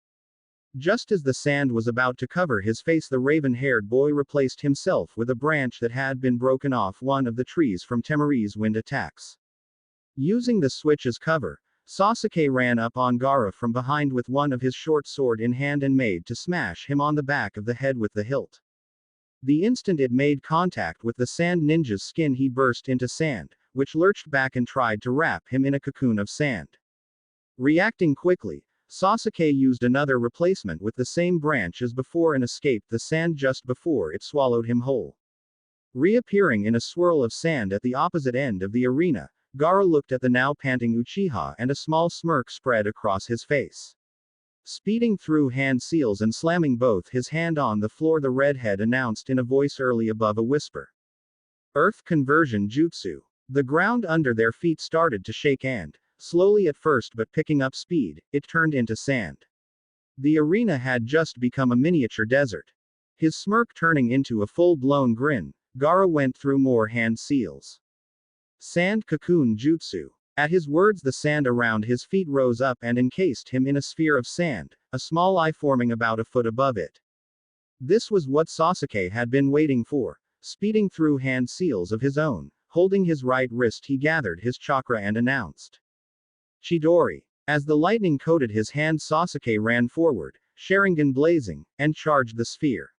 Just as the sand was about to cover his face, the raven-haired boy replaced himself with a branch that had been broken off one of the trees from Temari's wind attacks. Using the switch as cover, Sasuke ran up on Gaara from behind with one of his short sword in hand and made to smash him on the back of the head with the hilt. The instant it made contact with the sand ninja's skin, he burst into sand, which lurched back and tried to wrap him in a cocoon of sand. Reacting quickly, Sasuke used another replacement with the same branch as before and escaped the sand just before it swallowed him whole. Reappearing in a swirl of sand at the opposite end of the arena, Gaara looked at the now panting Uchiha and a small smirk spread across his face. Speeding through hand seals and slamming both his hand on the floor, the redhead announced in a voice early above a whisper. Earth conversion jutsu. The ground under their feet started to shake and, slowly at first but picking up speed, it turned into sand. The arena had just become a miniature desert. His smirk turning into a full-blown grin, Gaara went through more hand seals. Sand cocoon jutsu. At his words, the sand around his feet rose up and encased him in a sphere of sand, a small eye forming about a foot above it. This was what Sasuke had been waiting for. Speeding through hand seals of his own, holding his right wrist, he gathered his chakra and announced, Chidori. As the lightning coated his hand, Sasuke ran forward, Sharingan blazing, and charged the sphere.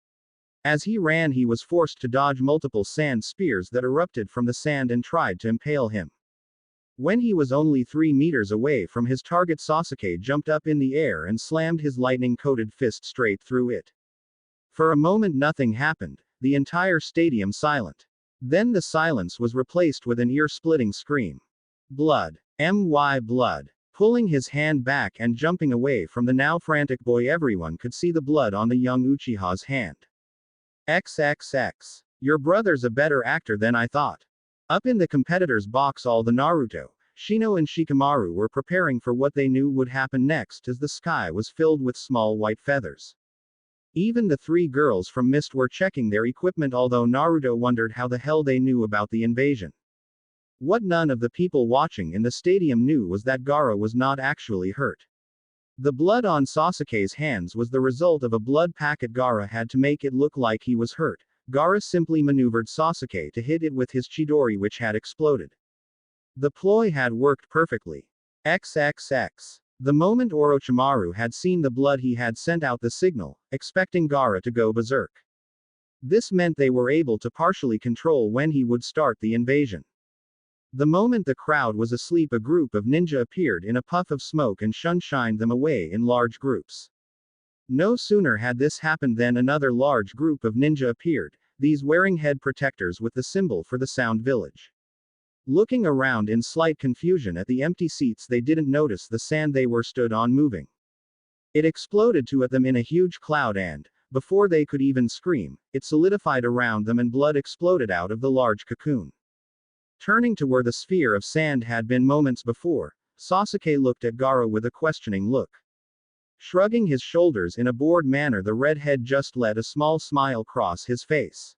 As he ran, he was forced to dodge multiple sand spears that erupted from the sand and tried to impale him. When he was only 3 meters away from his target, Sasuke jumped up in the air and slammed his lightning-coated fist straight through it. For a moment nothing happened, the entire stadium silent. Then the silence was replaced with an ear-splitting scream. Blood. Blood. Pulling his hand back and jumping away from the now frantic boy, everyone could see the blood on the young Uchiha's hand. XXX. Your brother's a better actor than I thought. Up in the competitors' box, all the Naruto, Shino and Shikamaru were preparing for what they knew would happen next, as the sky was filled with small white feathers. Even the 3 girls from Mist were checking their equipment, although Naruto wondered how the hell they knew about the invasion. What none of the people watching in the stadium knew was that Gaara was not actually hurt. The blood on Sasuke's hands was the result of a blood packet Gaara had to make it look like he was hurt. Gaara simply maneuvered Sasuke to hit it with his Chidori, which had exploded. The ploy had worked perfectly. XXX. The moment Orochimaru had seen the blood, he had sent out the signal, expecting Gaara to go berserk. This meant they were able to partially control when he would start the invasion. The moment the crowd was asleep, a group of ninja appeared in a puff of smoke and shined them away in large groups. No sooner had this happened than another large group of ninja appeared, these wearing head protectors with the symbol for the Sound Village. Looking around in slight confusion at the empty seats, they didn't notice the sand they were stood on moving. It exploded to at them in a huge cloud and, before they could even scream, it solidified around them and blood exploded out of the large cocoon. Turning to where the sphere of sand had been moments before, Sasuke looked at Gaara with a questioning look. Shrugging his shoulders in a bored manner, the redhead just let a small smile cross his face.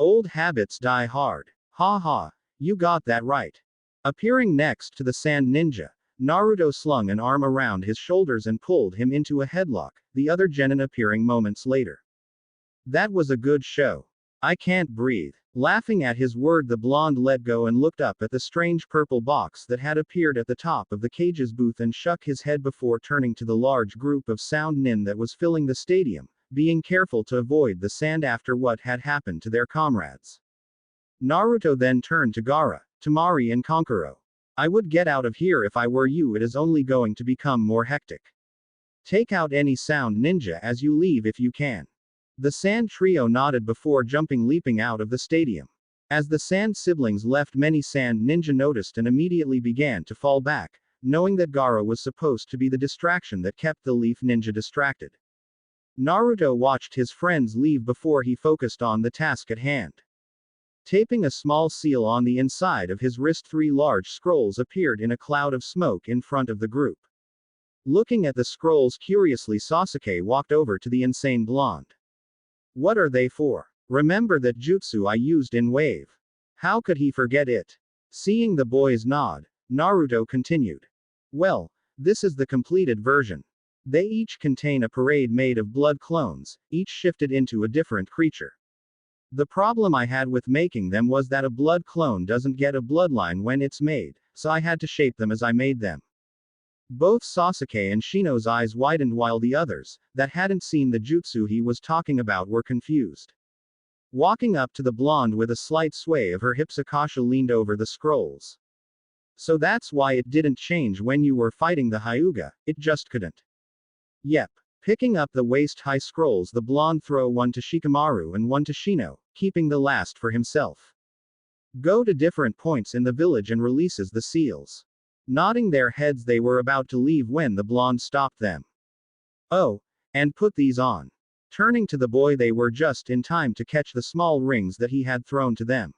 Old habits die hard. Ha ha, you got that right. Appearing next to the sand ninja, Naruto slung an arm around his shoulders and pulled him into a headlock, the other genin appearing moments later. That was a good show. I can't breathe. Laughing at his word, the blonde let go and looked up at the strange purple box that had appeared at the top of the cage's booth and shook his head before turning to the large group of sound nin that was filling the stadium, being careful to avoid the sand after what had happened to their comrades. Naruto then turned to Gaara, Temari and Kankuro. I would get out of here if I were you. It is only going to become more hectic. Take out any sound ninja as you leave if you can. The sand trio nodded before leaping out of the stadium. As the sand siblings left, many sand ninja noticed and immediately began to fall back, knowing that Gaara was supposed to be the distraction that kept the leaf ninja distracted. Naruto watched his friends leave before he focused on the task at hand. Taping a small seal on the inside of his wrist, 3 large scrolls appeared in a cloud of smoke in front of the group. Looking at the scrolls curiously, Sasuke walked over to the insane blonde. What are they for? Remember that jutsu I used in Wave? How could he forget it? Seeing the boy's nod, Naruto continued. Well, this is the completed version. They each contain a parade made of blood clones, each shifted into a different creature. The problem I had with making them was that a blood clone doesn't get a bloodline when it's made, so I had to shape them as I made them. Both Sasuke and Shino's eyes widened while the others, that hadn't seen the jutsu he was talking about, were confused. Walking up to the blonde with a slight sway of her hips, Akasha leaned over the scrolls. So that's why it didn't change when you were fighting the Hyuga, it just couldn't. Yep. Picking up the waist-high scrolls, the blonde threw one to Shikamaru and one to Shino, keeping the last for himself. Go to different points in the village and releases the seals. Nodding their heads, they were about to leave when the blonde stopped them. Oh, and put these on. Turning to the boy, they were just in time to catch the small rings that he had thrown to them.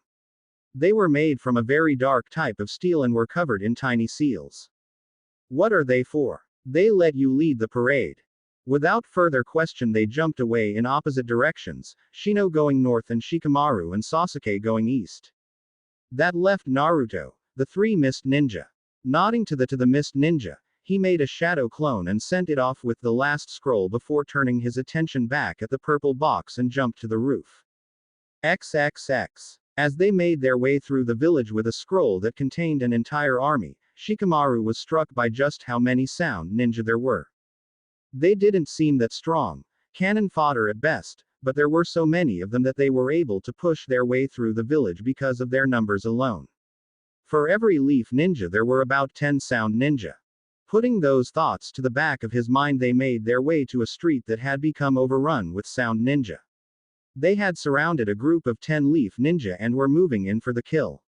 They were made from a very dark type of steel and were covered in tiny seals. What are they for? They let you lead the parade. Without further question, they jumped away in opposite directions, Shino going north and Shikamaru and Sasuke going east. That left Naruto, the three mist ninja. Nodding to the mist ninja, he made a shadow clone and sent it off with the last scroll before turning his attention back at the purple box and jumped to the roof. XXX. As they made their way through the village with a scroll that contained an entire army, Shikamaru was struck by just how many sound ninja there were. They didn't seem that strong, cannon fodder at best, but there were so many of them that they were able to push their way through the village because of their numbers alone. For every leaf ninja there were about 10 sound ninja. Putting those thoughts to the back of his mind, they made their way to a street that had become overrun with sound ninja. They had surrounded a group of 10 leaf ninja and were moving in for the kill.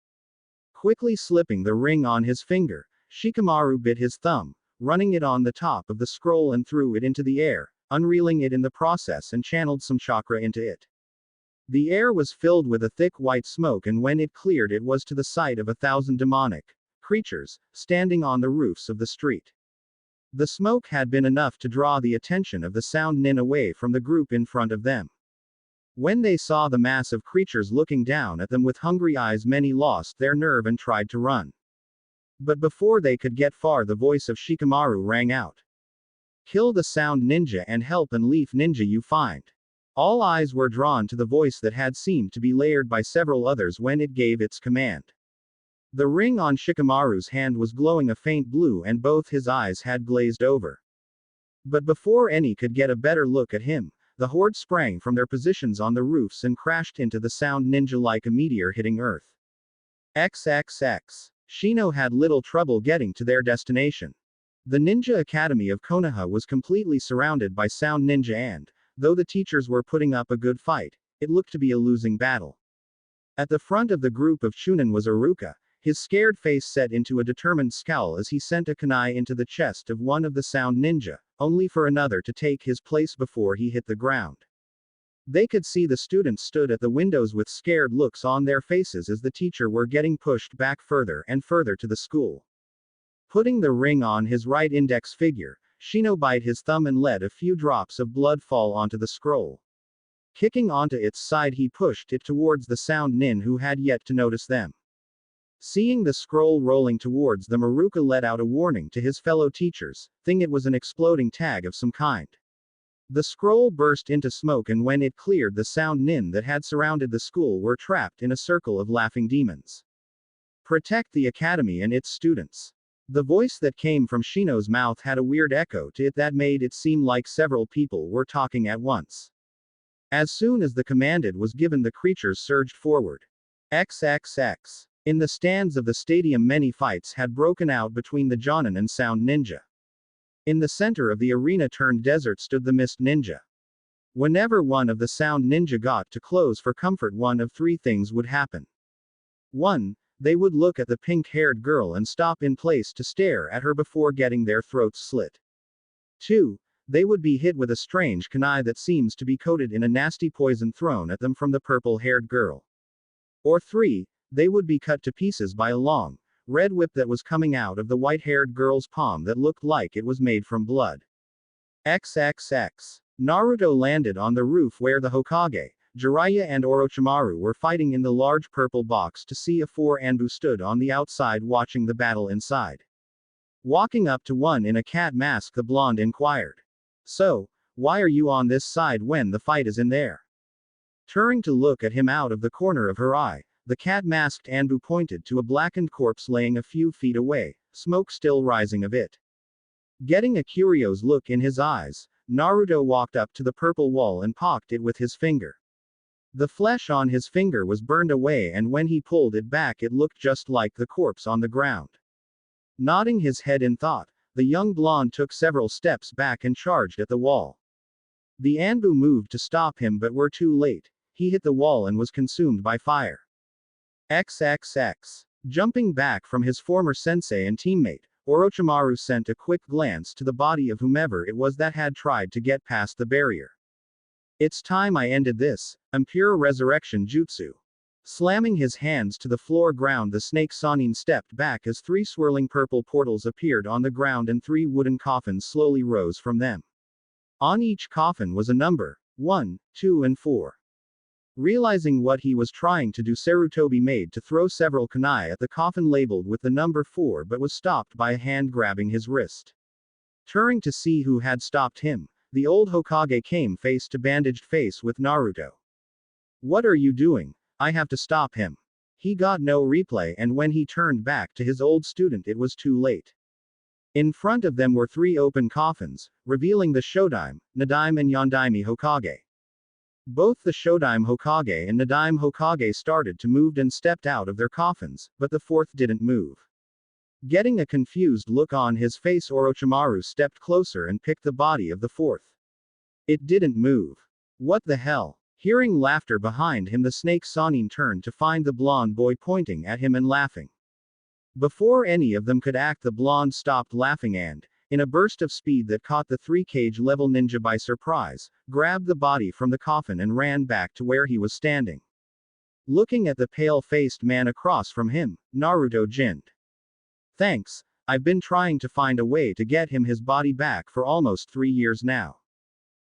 Quickly slipping the ring on his finger, Shikamaru bit his thumb, running it on the top of the scroll and threw it into the air, unreeling it in the process and channeled some chakra into it. The air was filled with a thick white smoke, and when it cleared, it was to the sight of 1,000 demonic creatures, standing on the roofs of the street. The smoke had been enough to draw the attention of the sound nin away from the group in front of them. When they saw the mass of creatures looking down at them with hungry eyes, many lost their nerve and tried to run. But before they could get far, the voice of Shikamaru rang out. Kill the sound ninja and help and leaf ninja you find. All eyes were drawn to the voice that had seemed to be layered by several others when it gave its command. The ring on Shikamaru's hand was glowing a faint blue and both his eyes had glazed over. But before any could get a better look at him, the horde sprang from their positions on the roofs and crashed into the sound ninja like a meteor hitting Earth. XXX. Shino had little trouble getting to their destination. The Ninja Academy of Konoha was completely surrounded by sound ninja and, though the teachers were putting up a good fight, it looked to be a losing battle. At the front of the group of Chunin was Iruka, his scared face set into a determined scowl as he sent a kunai into the chest of one of the sound ninja, only for another to take his place before he hit the ground. They could see the students stood at the windows with scared looks on their faces as the teacher were getting pushed back further and further to the school. Putting the ring on his right index finger, Shino bit his thumb and let a few drops of blood fall onto the scroll. Kicking onto its side, he pushed it towards the sound nin who had yet to notice them. Seeing the scroll rolling towards them, Iruka let out a warning to his fellow teachers, thinking it was an exploding tag of some kind. The scroll burst into smoke, and when it cleared, the sound nin that had surrounded the school were trapped in a circle of laughing demons. Protect the academy and its students. The voice that came from Shino's mouth had a weird echo to it that made it seem like several people were talking at once. As soon as the command was given, the creatures surged forward. XXX. In the stands of the stadium, many fights had broken out between the Jonin and sound ninja. In the center of the arena turned desert stood the mist ninja. Whenever one of the sound ninja got too close for comfort, one of three things would happen. 1. They would look at the pink-haired girl and stop in place to stare at her before getting their throats slit. 2. They would be hit with a strange kunai that seems to be coated in a nasty poison thrown at them from the purple-haired girl. Or 3. They would be cut to pieces by a long, red whip that was coming out of the white-haired girl's palm that looked like it was made from blood. XXX. Naruto landed on the roof where the Hokage, Jiraiya and Orochimaru were fighting in the large purple box to see if Anbu stood on the outside watching the battle inside. Walking up to one in a cat mask, the blonde inquired. So, why are you on this side when the fight is in there? Turning to look at him out of the corner of her eye, the cat-masked Anbu pointed to a blackened corpse laying a few feet away, smoke still rising of it. Getting a curious look in his eyes, Naruto walked up to the purple wall and poked it with his finger. The flesh on his finger was burned away, and when he pulled it back it looked just like the corpse on the ground. Nodding his head in thought, the young blonde took several steps back and charged at the wall. The Anbu moved to stop him but were too late. He hit the wall and was consumed by fire. XXX. Jumping back from his former sensei and teammate, Orochimaru sent a quick glance to the body of whomever it was that had tried to get past the barrier. It's time I ended this. Impure resurrection jutsu. Slamming his hands to the floor ground, the snake Sannin stepped back as 3 swirling purple portals appeared on the ground and 3 wooden coffins slowly rose from them. On each coffin was a number, 1, 2 and 4. Realizing what he was trying to do, Sarutobi made to throw several kunai at the coffin labeled with the number 4 but was stopped by a hand grabbing his wrist. Turning to see who had stopped him, the old Hokage came face to bandaged face with Naruto. What are you doing? I have to stop him. He got no reply, and when he turned back to his old student it was too late. In front of them were 3 open coffins, revealing the Shodaime, Nadaime and Yondaime Hokage. Both the Shodaime Hokage and Nadaime Hokage started to move and stepped out of their coffins, but the 4th didn't move. Getting a confused look on his face, Orochimaru stepped closer and picked the body of the 4th. It didn't move. What the hell? Hearing laughter behind him, the snake Sannin turned to find the blonde boy pointing at him and laughing. Before any of them could act, the blonde stopped laughing and, in a burst of speed that caught the 3-cage level ninja by surprise, grabbed the body from the coffin and ran back to where he was standing. Looking at the pale-faced man across from him, Naruto grinned. Thanks, I've been trying to find a way to get him his body back for almost 3 years now.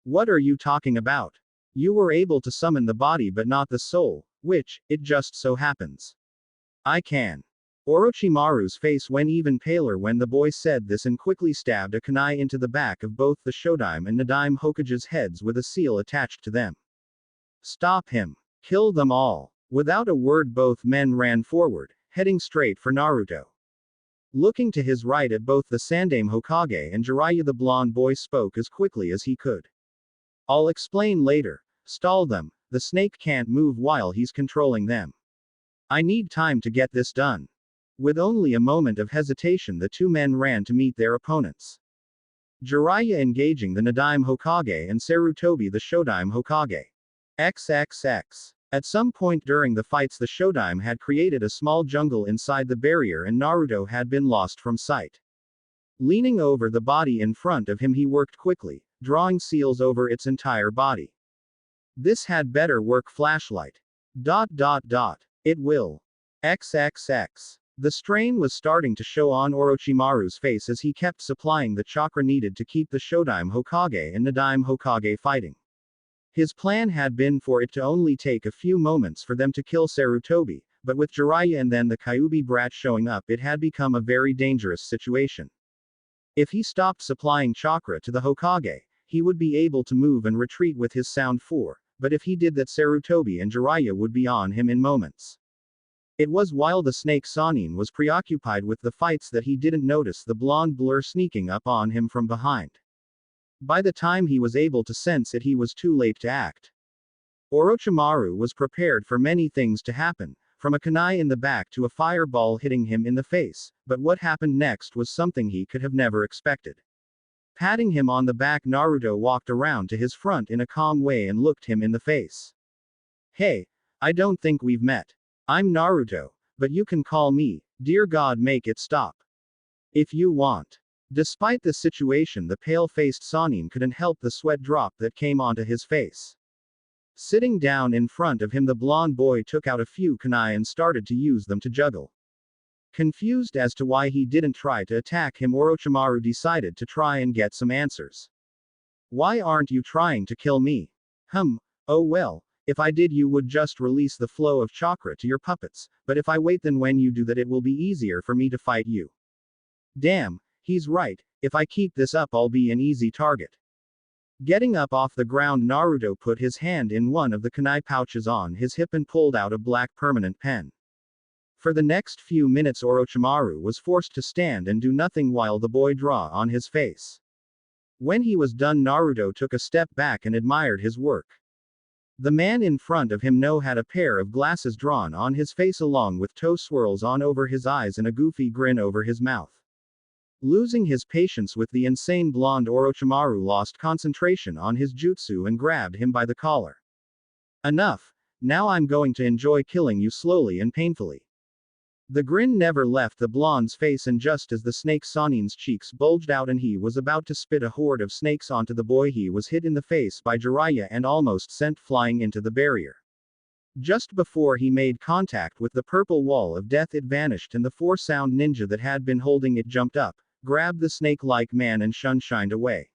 What are you talking about? You were able to summon the body but not the soul, which, it just so happens. I can. Orochimaru's face went even paler when the boy said this and quickly stabbed a kunai into the back of both the Shodaime and Nadaime Hokage's heads with a seal attached to them. Stop him. Kill them all. Without a word, both men ran forward, heading straight for Naruto. Looking to his right at both the Sandaime Hokage and Jiraiya, the blonde boy spoke as quickly as he could. I'll explain later. Stall them. The snake can't move while he's controlling them. I need time to get this done. With only a moment of hesitation, the 2 men ran to meet their opponents. Jiraiya engaging the Nadaime Hokage and Sarutobi the Shodaime Hokage. XXX. At some point during the fights, the Shodaime had created a small jungle inside the barrier and Naruto had been lost from sight. Leaning over the body in front of him, he worked quickly, drawing seals over its entire body. This had better work, flashlight. It will. XXX. The strain was starting to show on Orochimaru's face as he kept supplying the chakra needed to keep the Shodaime Hokage and Nadaime Hokage fighting. His plan had been for it to only take a few moments for them to kill Sarutobi, but with Jiraiya and then the Kyuubi brat showing up, it had become a very dangerous situation. If he stopped supplying chakra to the Hokage, he would be able to move and retreat with his Sound 4, but if he did that, Sarutobi and Jiraiya would be on him in moments. It was while the snake Sannin was preoccupied with the fights that he didn't notice the blonde blur sneaking up on him from behind. By the time he was able to sense it, he was too late to act. Orochimaru was prepared for many things to happen, from a kunai in the back to a fireball hitting him in the face, but what happened next was something he could have never expected. Patting him on the back, Naruto walked around to his front in a calm way and looked him in the face. Hey, I don't think we've met. I'm Naruto, but you can call me, dear God, make it stop. If you want. Despite the situation, the pale-faced Sannin couldn't help the sweat drop that came onto his face. Sitting down in front of him, the blonde boy took out a few kunai and started to use them to juggle. Confused as to why he didn't try to attack him, Orochimaru decided to try and get some answers. Why aren't you trying to kill me? Oh well. If I did, you would just release the flow of chakra to your puppets, but if I wait, then when you do that, it will be easier for me to fight you. Damn, he's right. If I keep this up, I'll be an easy target. Getting up off the ground, Naruto put his hand in one of the kunai pouches on his hip and pulled out a black permanent pen. For the next few minutes Orochimaru was forced to stand and do nothing while the boy draw on his face. When he was done, Naruto took a step back and admired his work. The man in front of him now had a pair of glasses drawn on his face along with toe swirls on over his eyes and a goofy grin over his mouth. Losing his patience with the insane blonde, Orochimaru lost concentration on his jutsu and grabbed him by the collar. Enough. Now I'm going to enjoy killing you slowly and painfully. The grin never left the blonde's face, and just as the snake Sanin's cheeks bulged out and he was about to spit a horde of snakes onto the boy, he was hit in the face by Jiraiya and almost sent flying into the barrier. Just before he made contact with the purple wall of death, it vanished and the four-sound ninja that had been holding it jumped up, grabbed the snake-like man and shined away.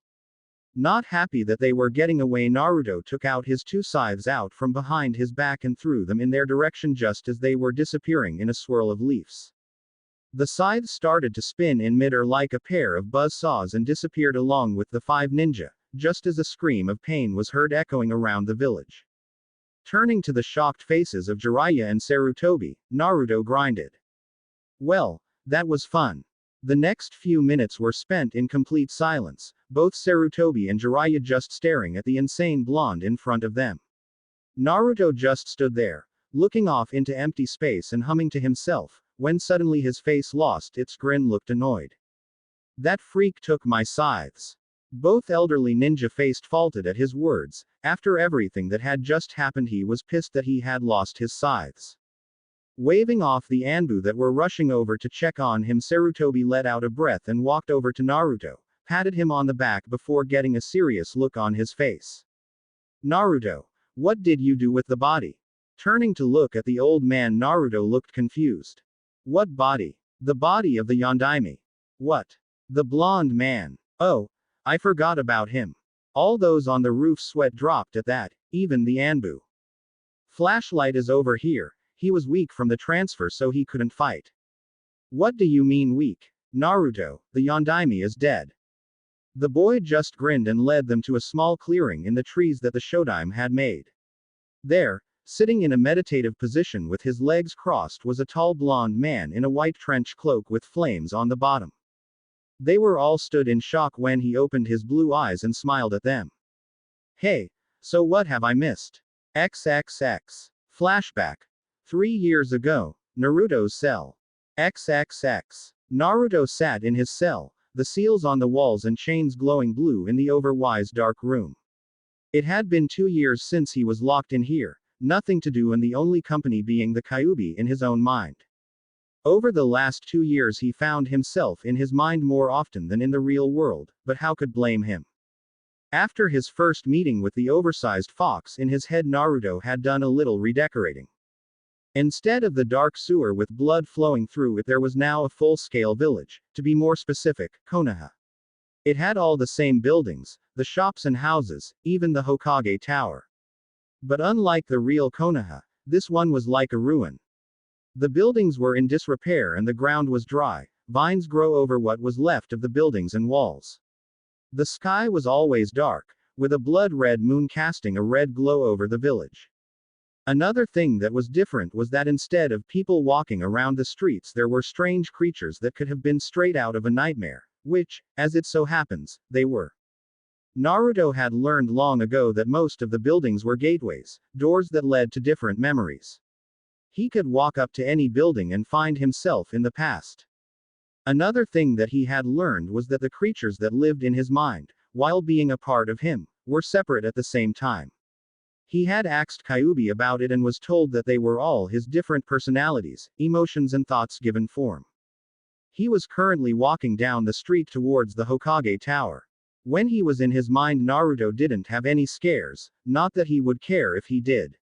Not happy that they were getting away, Naruto took out his two scythes out from behind his back and threw them in their direction just as they were disappearing in a swirl of leaves. The scythes started to spin in midair like a pair of buzz saws and disappeared along with the five ninja, just as a scream of pain was heard echoing around the village. Turning to the shocked faces of Jiraiya and Sarutobi, Naruto grinded. Well, that was fun. The next few minutes were spent in complete silence, both Sarutobi and Jiraiya just staring at the insane blonde in front of them. Naruto just stood there, looking off into empty space and humming to himself, when suddenly his face lost its grin, looked annoyed. That freak took my scythes. Both elderly ninja faced faulted at his words. After everything that had just happened, he was pissed that he had lost his scythes. Waving off the Anbu that were rushing over to check on him, Sarutobi let out a breath and walked over to Naruto, patted him on the back before getting a serious look on his face. Naruto, what did you do with the body? Turning to look at the old man, Naruto looked confused. What body? The body of the Yondaime. What? The blonde man. Oh, I forgot about him. All those on the roof sweat dropped at that, even the Anbu. Flashlight is over here. He was weak from the transfer, so he couldn't fight. What do you mean weak? Naruto, the Yondaime is dead. The boy just grinned and led them to a small clearing in the trees that the Shodaime had made. There, sitting in a meditative position with his legs crossed, was a tall blonde man in a white trench cloak with flames on the bottom. They were all stood in shock when he opened his blue eyes and smiled at them. Hey, so what have I missed? XXX. Flashback. 3 years ago, Naruto's cell. XXX. Naruto sat in his cell, the seals on the walls and chains glowing blue in the otherwise dark room. It had been 2 years since he was locked in here, nothing to do and the only company being the Kyuubi in his own mind. Over the last 2 years he found himself in his mind more often than in the real world, but how could blame him? After his first meeting with the oversized fox in his head, Naruto had done a little redecorating. Instead of the dark sewer with blood flowing through it, there was now a full-scale village, to be more specific, Konoha. It had all the same buildings, the shops and houses, even the Hokage Tower. But unlike the real Konoha, this one was like a ruin. The buildings were in disrepair and the ground was dry, vines grow over what was left of the buildings and walls. The sky was always dark, with a blood-red moon casting a red glow over the village. Another thing that was different was that instead of people walking around the streets, there were strange creatures that could have been straight out of a nightmare, which, as it so happens, they were. Naruto had learned long ago that most of the buildings were gateways, doors that led to different memories. He could walk up to any building and find himself in the past. Another thing that he had learned was that the creatures that lived in his mind, while being a part of him, were separate at the same time. He had asked Kyuubi about it and was told that they were all his different personalities, emotions and thoughts given form. He was currently walking down the street towards the Hokage Tower. When he was in his mind, Naruto didn't have any scares, not that he would care if he did.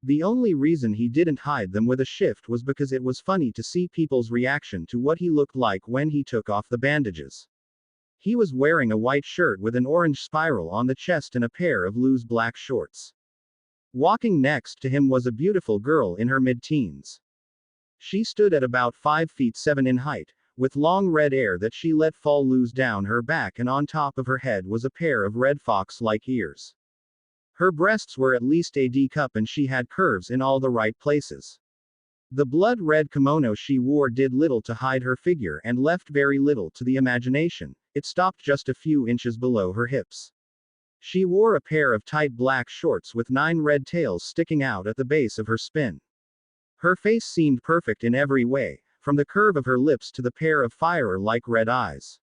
The only reason he didn't hide them with a shift was because it was funny to see people's reaction to what he looked like when he took off the bandages. He was wearing a white shirt with an orange spiral on the chest and a pair of loose black shorts. Walking next to him was a beautiful girl in her mid-teens. She stood at about 5 feet 7 in height, with long red hair that she let fall loose down her back, and on top of her head was a pair of red fox-like ears. Her breasts were at least a D cup and she had curves in all the right places. The blood-red kimono she wore did little to hide her figure and left very little to the imagination. It stopped just a few inches below her hips. She wore a pair of tight black shorts with 9 red tails sticking out at the base of her spine. Her face seemed perfect in every way, from the curve of her lips to the pair of fire-like red eyes.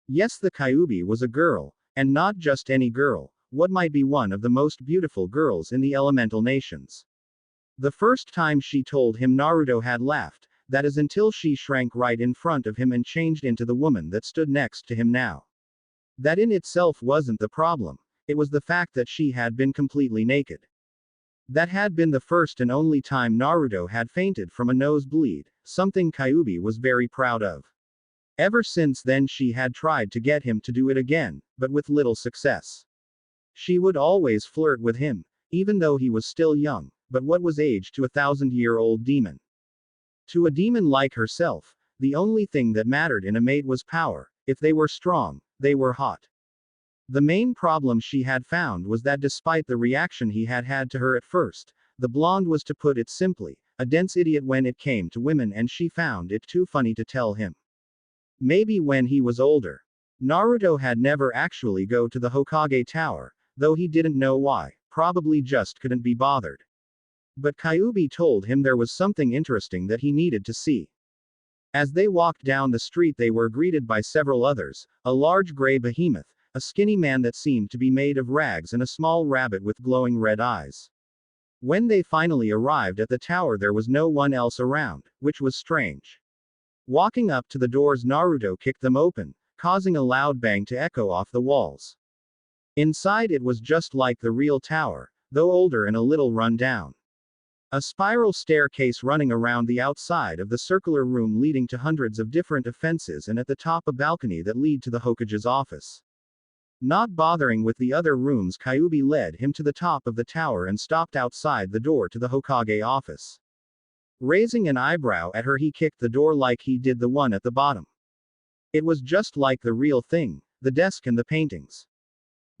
Yes, the Kyuubi was a girl, and not just any girl, what might be one of the most beautiful girls in the elemental nations. The first time she told him, Naruto had laughed, that is, until she shrank right in front of him and changed into the woman that stood next to him now. That in itself wasn't the problem. It was the fact that she had been completely naked. That had been the first and only time Naruto had fainted from a nosebleed, something Kyuubi was very proud of. Ever since then she had tried to get him to do it again, but with little success. She would always flirt with him, even though he was still young, but what was age to a 1,000-year-old demon? To a demon like herself, the only thing that mattered in a mate was power. If they were strong, they were hot. The main problem she had found was that despite the reaction he had had to her at first, the blonde was, to put it simply, a dense idiot when it came to women, and she found it too funny to tell him. Maybe when he was older. Naruto had never actually go to the Hokage tower, though he didn't know why, probably just couldn't be bothered. But Kyuubi told him there was something interesting that he needed to see. As they walked down the street they were greeted by several others, a large gray behemoth, a skinny man that seemed to be made of rags, and a small rabbit with glowing red eyes. When they finally arrived at the tower there was no one else around, which was strange. Walking up to the doors, Naruto kicked them open, causing a loud bang to echo off the walls. Inside it was just like the real tower, though older and a little run down. A spiral staircase running around the outside of the circular room leading to hundreds of different offenses, and at the top a balcony that lead to the Hokage's office. Not bothering with the other rooms, Kyuubi led him to the top of the tower and stopped outside the door to the Hokage office. Raising an eyebrow at her, he kicked the door like he did the one at the bottom. It was just like the real thing, the desk and the paintings.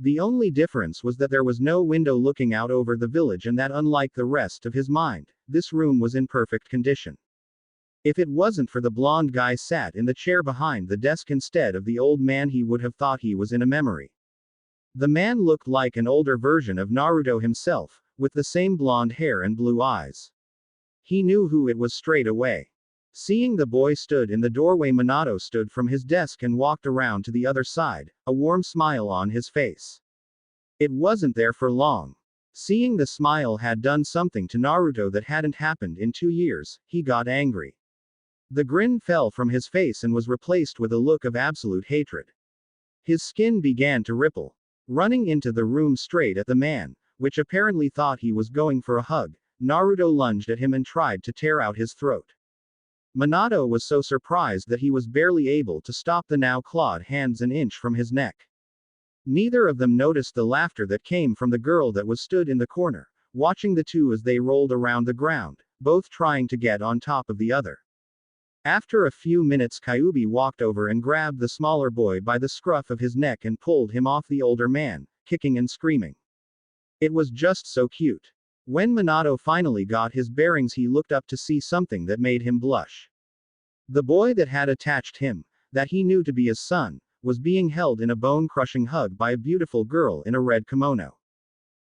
The only difference was that there was no window looking out over the village, and that unlike the rest of his mind, this room was in perfect condition. If it wasn't for the blonde guy sat in the chair behind the desk instead of the old man, he would have thought he was in a memory. The man looked like an older version of Naruto himself, with the same blonde hair and blue eyes. He knew who it was straight away. Seeing the boy stood in the doorway, Minato stood from his desk and walked around to the other side, a warm smile on his face. It wasn't there for long. Seeing the smile had done something to Naruto that hadn't happened in 2 years, he got angry. The grin fell from his face and was replaced with a look of absolute hatred. His skin began to ripple. Running into the room straight at the man, which apparently thought he was going for a hug, Naruto lunged at him and tried to tear out his throat. Minato was so surprised that he was barely able to stop the now clawed hands an inch from his neck. Neither of them noticed the laughter that came from the girl that was stood in the corner, watching the two as they rolled around the ground, both trying to get on top of the other. After a few minutes, Kyuubi walked over and grabbed the smaller boy by the scruff of his neck and pulled him off the older man, kicking and screaming. It was just so cute. When Minato finally got his bearings, he looked up to see something that made him blush. The boy that had attached him, that he knew to be his son, was being held in a bone-crushing hug by a beautiful girl in a red kimono.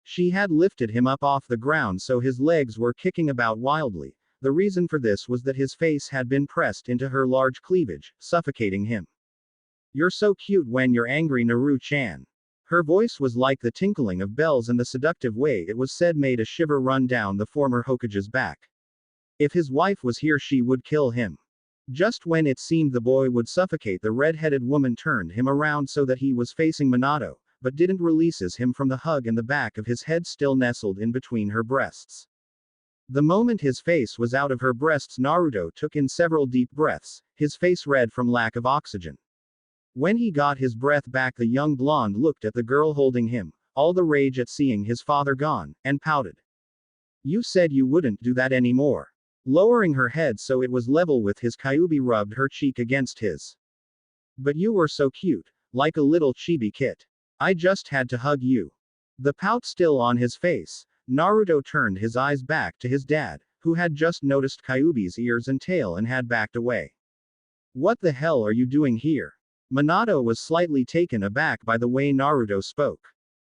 She had lifted him up off the ground so his legs were kicking about wildly. The reason for this was that his face had been pressed into her large cleavage, suffocating him. "You're so cute when you're angry, Naru-chan." Her voice was like the tinkling of bells, and the seductive way it was said made a shiver run down the former Hokage's back. If his wife was here, she would kill him. Just when it seemed the boy would suffocate, the red-headed woman turned him around so that he was facing Minato, but didn't releases him from the hug, and the back of his head still nestled in between her breasts. The moment his face was out of her breasts, Naruto took in several deep breaths, his face red from lack of oxygen. When he got his breath back, the young blonde looked at the girl holding him, all the rage at seeing his father gone, and pouted. "You said you wouldn't do that anymore." Lowering her head so it was level with his, Kyuubi rubbed her cheek against his. But you were so cute, like a little chibi kit. I just had to hug you. The pout still on his face, Naruto turned his eyes back to his dad, who had just noticed Kyuubi's ears and tail and had backed away. What the hell are you doing here? Minato was slightly taken aback by the way Naruto spoke.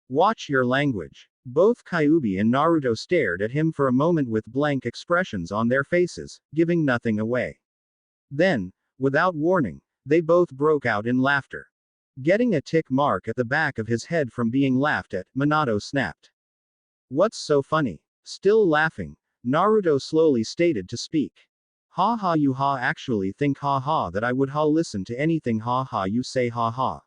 Watch your language. Both Kyuubi and Naruto stared at him for a moment with blank expressions on their faces, giving nothing away. Then, without warning, they both broke out in laughter. Getting a tick mark at the back of his head from being laughed at, Minato snapped. What's so funny? Still laughing, Naruto slowly stated to speak. Ha ha, you ha actually think ha ha that I would ha listen to anything ha ha you say ha ha.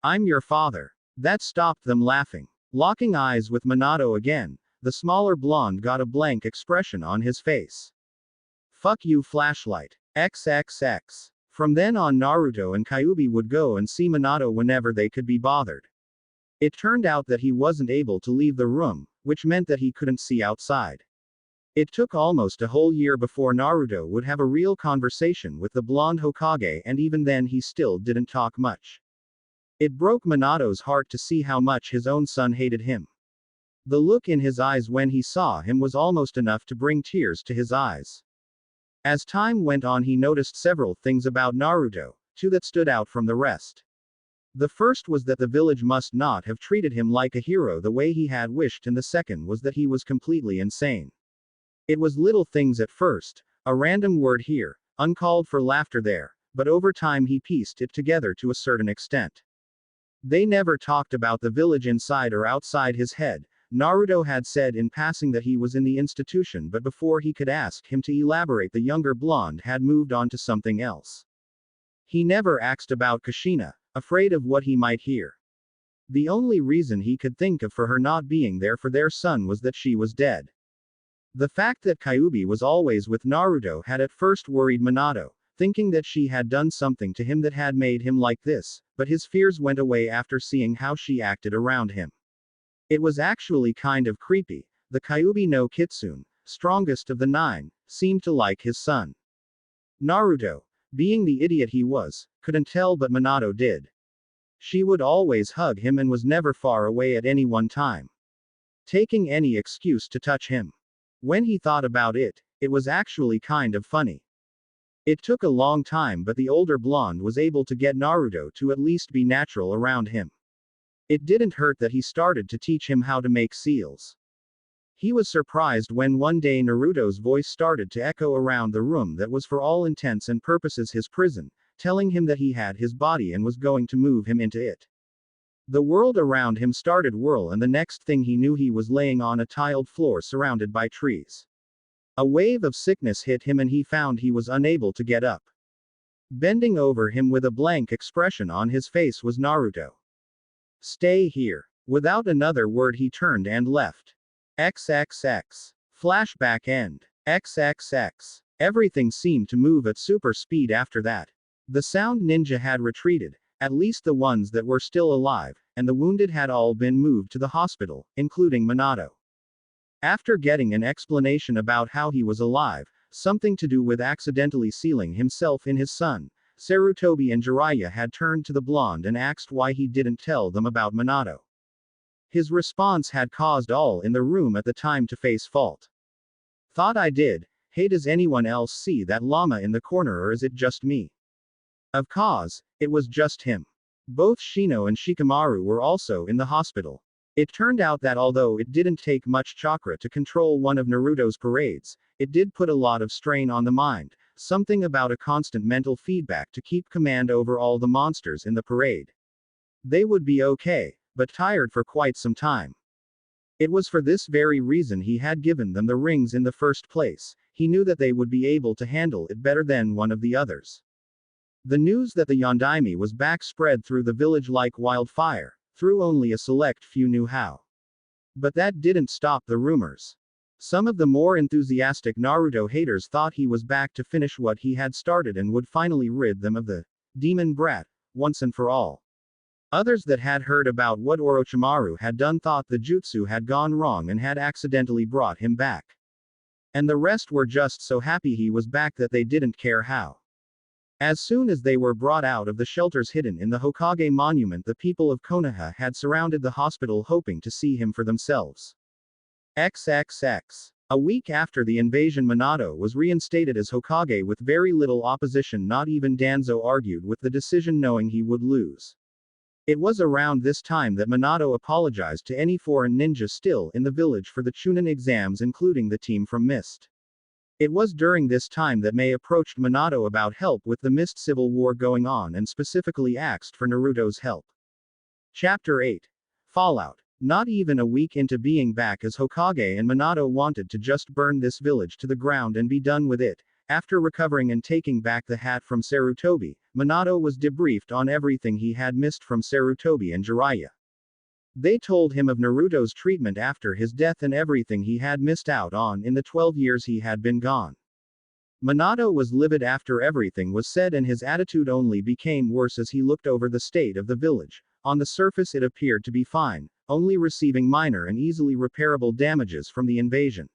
I'm your father. That stopped them laughing. Locking eyes with Minato again, the smaller blonde got a blank expression on his face. Fuck you flashlight. XXX. From then on Naruto and Kyuubi would go and see Minato whenever they could be bothered. It turned out that he wasn't able to leave the room, which meant that he couldn't see outside. It took almost a whole year before Naruto would have a real conversation with the blonde Hokage, and even then he still didn't talk much. It broke Minato's heart to see how much his own son hated him. The look in his eyes when he saw him was almost enough to bring tears to his eyes. As time went on, he noticed several things about Naruto, two that stood out from the rest. The first was that the village must not have treated him like a hero the way he had wished, and the second was that he was completely insane. It was little things at first, a random word here, uncalled for laughter there, but over time he pieced it together to a certain extent. They never talked about the village inside or outside his head. Naruto had said in passing that he was in the institution, but before he could ask him to elaborate, the younger blonde had moved on to something else. He never asked about Kushina, afraid of what he might hear. The only reason he could think of for her not being there for their son was that she was dead. The fact that Kyuubi was always with Naruto had at first worried Minato, thinking that she had done something to him that had made him like this, but his fears went away after seeing how she acted around him. It was actually kind of creepy. The Kyuubi no Kitsune, strongest of the 9, seemed to like his son. Naruto, being the idiot he was, couldn't tell, but Minato did. She would always hug him and was never far away at any one time, taking any excuse to touch him. When he thought about it, it was actually kind of funny. It took a long time, but the older blonde was able to get Naruto to at least be natural around him. It didn't hurt that he started to teach him how to make seals. He was surprised when one day Naruto's voice started to echo around the room that was for all intents and purposes his prison, telling him that he had his body and was going to move him into it. The world around him started whirl, and the next thing he knew he was laying on a tiled floor surrounded by trees. A wave of sickness hit him and he found he was unable to get up. Bending over him with a blank expression on his face was Naruto. Stay here. Without another word he turned and left. XXX. Flashback end. XXX. Everything seemed to move at super speed after that. The sound ninja had retreated, at least the ones that were still alive, and the wounded had all been moved to the hospital, including Minato. After getting an explanation about how he was alive, something to do with accidentally sealing himself in his son, Sarutobi and Jiraiya had turned to the blonde and asked why he didn't tell them about Minato. His response had caused all in the room at the time to face fault. Thought I did. Hey, does anyone else see that llama in the corner, or is it just me? Of course, it was just him. Both Shino and Shikamaru were also in the hospital. It turned out that although it didn't take much chakra to control one of Naruto's parades, it did put a lot of strain on the mind, something about a constant mental feedback to keep command over all the monsters in the parade. They would be okay, but tired for quite some time. It was for this very reason he had given them the rings in the first place. He knew that they would be able to handle it better than one of the others. The news that the Yondaime was back spread through the village like wildfire, through only a select few knew how. But that didn't stop the rumors. Some of the more enthusiastic Naruto haters thought he was back to finish what he had started and would finally rid them of the demon brat, once and for all. Others that had heard about what Orochimaru had done thought the jutsu had gone wrong and had accidentally brought him back. And the rest were just so happy he was back that they didn't care how. As soon as they were brought out of the shelters hidden in the Hokage monument, the people of Konoha had surrounded the hospital hoping to see him for themselves. XXX. A week after the invasion, Minato was reinstated as Hokage with very little opposition. Not even Danzo argued with the decision, knowing he would lose. It was around this time that Minato apologized to any foreign ninja still in the village for the Chunin exams, including the team from Mist. It was during this time that Mei approached Minato about help with the Mist civil war going on and specifically asked for Naruto's help. Chapter 8. Fallout. Not even a week into being back as Hokage, and Minato wanted to just burn this village to the ground and be done with it. After recovering and taking back the hat from Sarutobi, Minato was debriefed on everything he had missed from Sarutobi and Jiraiya. They told him of Naruto's treatment after his death and everything he had missed out on in the 12 years he had been gone. Minato was livid after everything was said, and his attitude only became worse as he looked over the state of the village. On the surface it appeared to be fine, only receiving minor and easily repairable damages from the invasion.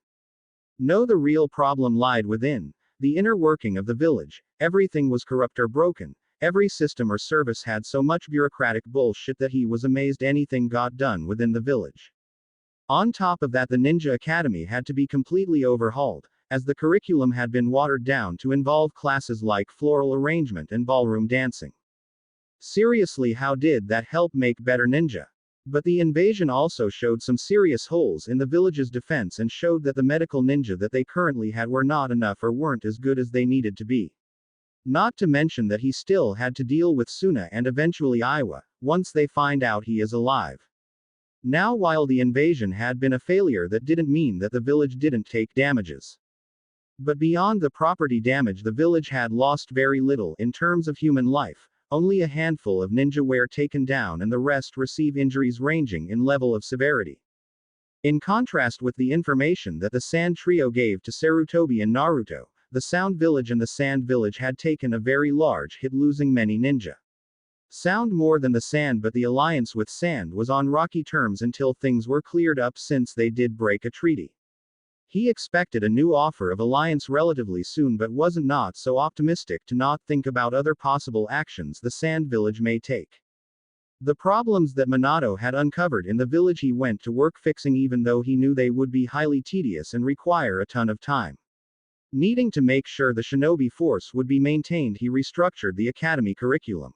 No, the real problem lied within the inner working of the village. Everything was corrupt or broken. Every system or service had so much bureaucratic bullshit that he was amazed anything got done within the village. On top of that, the Ninja Academy had to be completely overhauled, as the curriculum had been watered down to involve classes like floral arrangement and ballroom dancing. Seriously, how did that help make better ninja? But the invasion also showed some serious holes in the village's defense and showed that the medical ninja that they currently had were not enough or weren't as good as they needed to be. Not to mention that he still had to deal with Suna and eventually Iwa, once they find out he is alive. Now, while the invasion had been a failure, that didn't mean that the village didn't take damages. But beyond the property damage, the village had lost very little in terms of human life. Only a handful of ninja were taken down and the rest receive injuries ranging in level of severity. In contrast with the information that the Sand Trio gave to Sarutobi and Naruto, the Sound Village and the Sand Village had taken a very large hit, losing many ninja. Sound more than the Sand, but the alliance with Sand was on rocky terms until things were cleared up, since they did break a treaty. He expected a new offer of alliance relatively soon, but wasn't not so optimistic to not think about other possible actions the Sand Village may take. The problems that Minato had uncovered in the village he went to work fixing, even though he knew they would be highly tedious and require a ton of time. Needing to make sure the shinobi force would be maintained, he restructured the academy curriculum.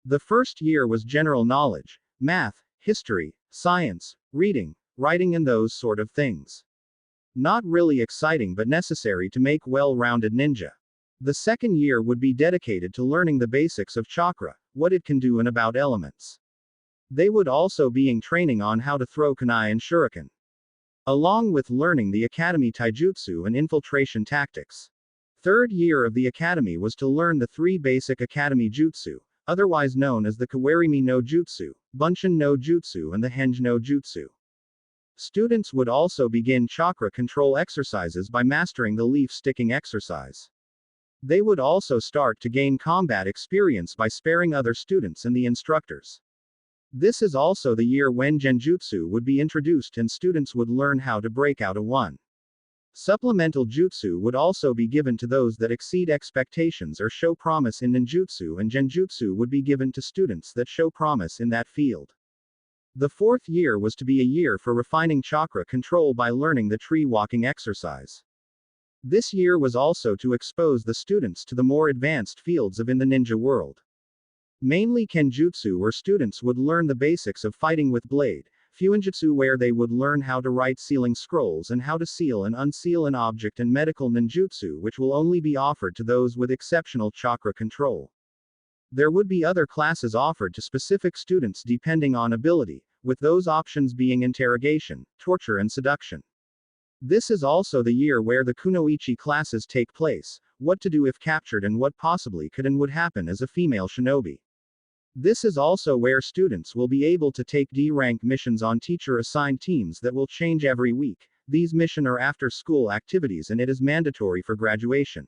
The first year was general knowledge, math, history, science, reading, writing and those sort of things. Not really exciting, but necessary to make well-rounded ninja. The second year would be dedicated to learning the basics of chakra, what it can do and about elements. They would also be training on how to throw kunai and shuriken, along with learning the academy taijutsu and infiltration tactics. Third year of the academy was to learn the 3 basic academy jutsu, otherwise known as the Kawarimi no Jutsu, Bunshin no Jutsu and the Henge no Jutsu. Students would also begin chakra control exercises by mastering the leaf sticking exercise. They would also start to gain combat experience by sparing other students and the instructors. This is also the year when Genjutsu would be introduced and students would learn how to break out a 1. Supplemental jutsu would also be given to those that exceed expectations or show promise in ninjutsu, and Genjutsu would be given to students that show promise in that field. The fourth year was to be a year for refining chakra control by learning the tree walking exercise. This year was also to expose the students to the more advanced fields of in the ninja world. Mainly Kenjutsu, where students would learn the basics of fighting with blade, Fuinjutsu, where they would learn how to write sealing scrolls and how to seal and unseal an object, and medical ninjutsu, which will only be offered to those with exceptional chakra control. There would be other classes offered to specific students depending on ability, with those options being interrogation, torture and seduction. This is also the year where the kunoichi classes take place, what to do if captured and what possibly could and would happen as a female shinobi. This is also where students will be able to take D-rank missions on teacher-assigned teams that will change every week. These missions are after-school activities and it is mandatory for graduation.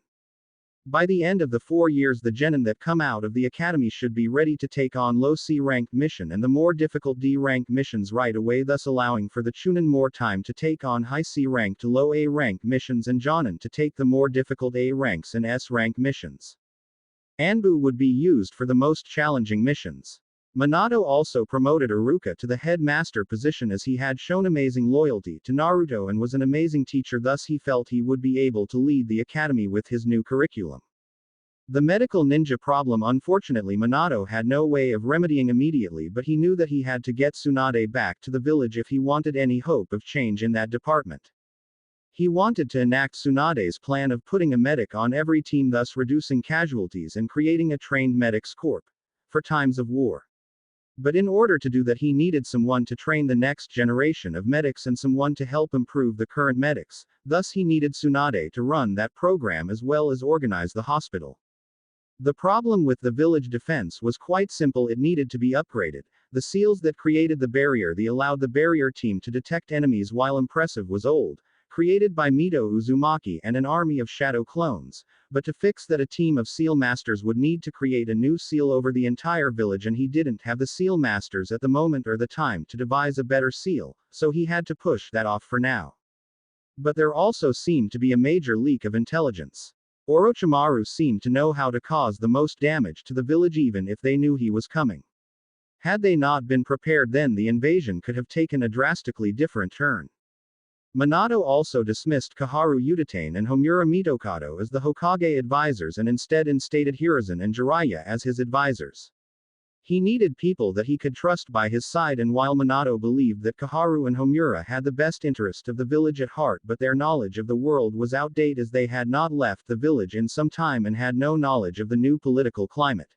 By the end of the 4 years, the genin that come out of the academy should be ready to take on low C-ranked mission and the more difficult D-ranked missions right away, thus allowing for the chunin more time to take on high C-ranked to low A-ranked missions and jonin to take the more difficult A ranks and S-rank missions. Anbu would be used for the most challenging missions. Minato also promoted Iruka to the head master position as he had shown amazing loyalty to Naruto and was an amazing teacher, thus he felt he would be able to lead the academy with his new curriculum. The medical ninja problem, unfortunately Minato had no way of remedying immediately, but he knew that he had to get Tsunade back to the village if he wanted any hope of change in that department. He wanted to enact Tsunade's plan of putting a medic on every team, thus reducing casualties and creating a trained medics corps for times of war. But in order to do that, he needed someone to train the next generation of medics and someone to help improve the current medics, thus he needed Tsunade to run that program as well as organize the hospital. The problem with the village defense was quite simple, it needed to be upgraded. The seals that created the barrier allowed the barrier team to detect enemies, while impressive was old, created by Mito Uzumaki and an army of shadow clones. But to fix that, a team of seal masters would need to create a new seal over the entire village, and he didn't have the seal masters at the moment or the time to devise a better seal, so he had to push that off for now. But there also seemed to be a major leak of intelligence. Orochimaru seemed to know how to cause the most damage to the village even if they knew he was coming. Had they not been prepared, then the invasion could have taken a drastically different turn. Minato also dismissed Kaharu Udatane and Homura Mitokado as the Hokage advisors and instead instated Hiruzen and Jiraiya as his advisors. He needed people that he could trust by his side, and while Minato believed that Kaharu and Homura had the best interest of the village at heart, but their knowledge of the world was outdated as they had not left the village in some time and had no knowledge of the new political climate.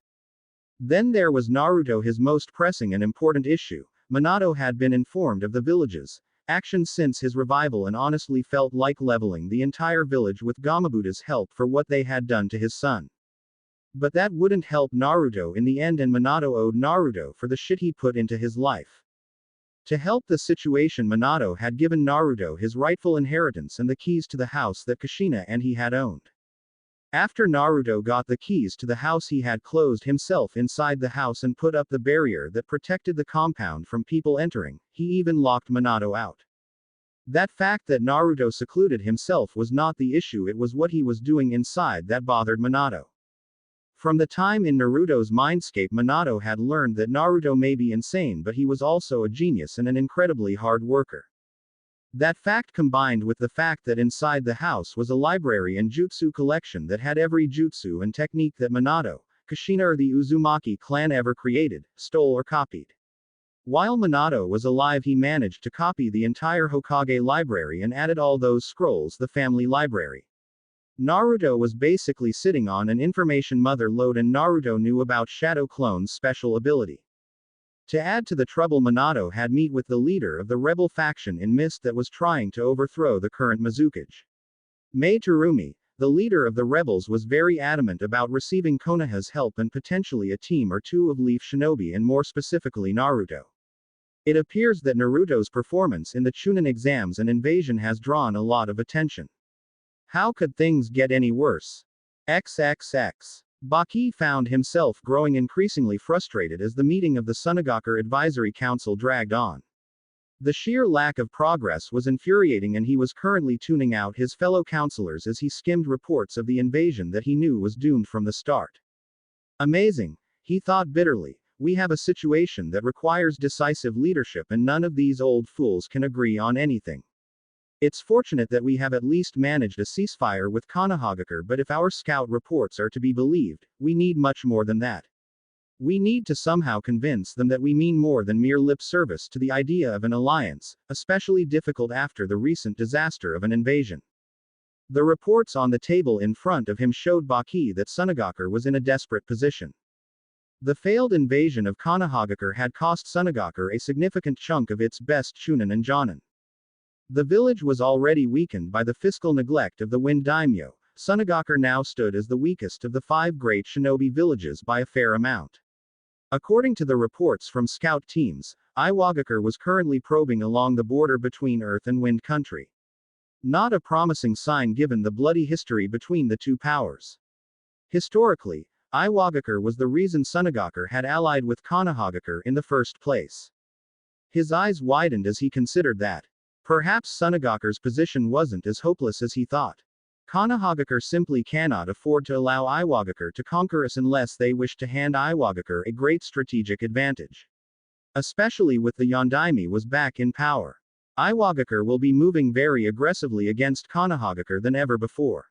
Then there was Naruto, his most pressing and important issue. Minato had been informed of the village's actions since his revival and honestly felt like leveling the entire village with Gamabuta's help for what they had done to his son. But that wouldn't help Naruto in the end, and Minato owed Naruto for the shit he put into his life. To help the situation, Minato had given Naruto his rightful inheritance and the keys to the house that Kushina and he had owned. After Naruto got the keys to the house, he had closed himself inside the house and put up the barrier that protected the compound from people entering. He even locked Minato out. That fact that Naruto secluded himself was not the issue, it was what he was doing inside that bothered Minato. From the time in Naruto's mindscape, Minato had learned that Naruto may be insane, but he was also a genius and an incredibly hard worker. That fact, combined with the fact that inside the house was a library and jutsu collection that had every jutsu and technique that Minato, Kushina or the Uzumaki clan ever created, stole or copied. While Minato was alive, he managed to copy the entire Hokage library and added all those scrolls the family library. Naruto was basically sitting on an information mother lode, and Naruto knew about Shadow Clone's special ability. To add to the trouble, Minato had met with the leader of the rebel faction in Mist that was trying to overthrow the current Mizukage. Mei Terumi, the leader of the rebels, was very adamant about receiving Konoha's help and potentially a team or two of Leaf Shinobi, and more specifically Naruto. It appears that Naruto's performance in the Chunin exams and invasion has drawn a lot of attention. How could things get any worse? XXX. Baki found himself growing increasingly frustrated as the meeting of the Sunagaku Advisory Council dragged on. The sheer lack of progress was infuriating, and he was currently tuning out his fellow counselors as he skimmed reports of the invasion that he knew was doomed from the start. Amazing, he thought bitterly. We have a situation that requires decisive leadership, and none of these old fools can agree on anything. It's fortunate that we have at least managed a ceasefire with Konoha, but if our scout reports are to be believed, we need much more than that. We need to somehow convince them that we mean more than mere lip service to the idea of an alliance, especially difficult after the recent disaster of an invasion. The reports on the table in front of him showed Baki that Sunagaku was in a desperate position. The failed invasion of Konoha had cost Sunagaku a significant chunk of its best Chunin and Jonin. The village was already weakened by the fiscal neglect of the Wind Daimyo. Sunagaku now stood as the weakest of the 5 great shinobi villages by a fair amount. According to the reports from scout teams, Iwagakure was currently probing along the border between Earth and Wind Country. Not a promising sign given the bloody history between the two powers. Historically, Iwagakure was the reason Sunagakure had allied with Konohagakure in the first place. His eyes widened as he considered that. Perhaps Sunagakure's position wasn't as hopeless as he thought. Konohagakure simply cannot afford to allow Iwagakure to conquer us unless they wish to hand Iwagakure a great strategic advantage. Especially with the Yondaime was back in power. Iwagakure will be moving very aggressively against Konohagakure than ever before.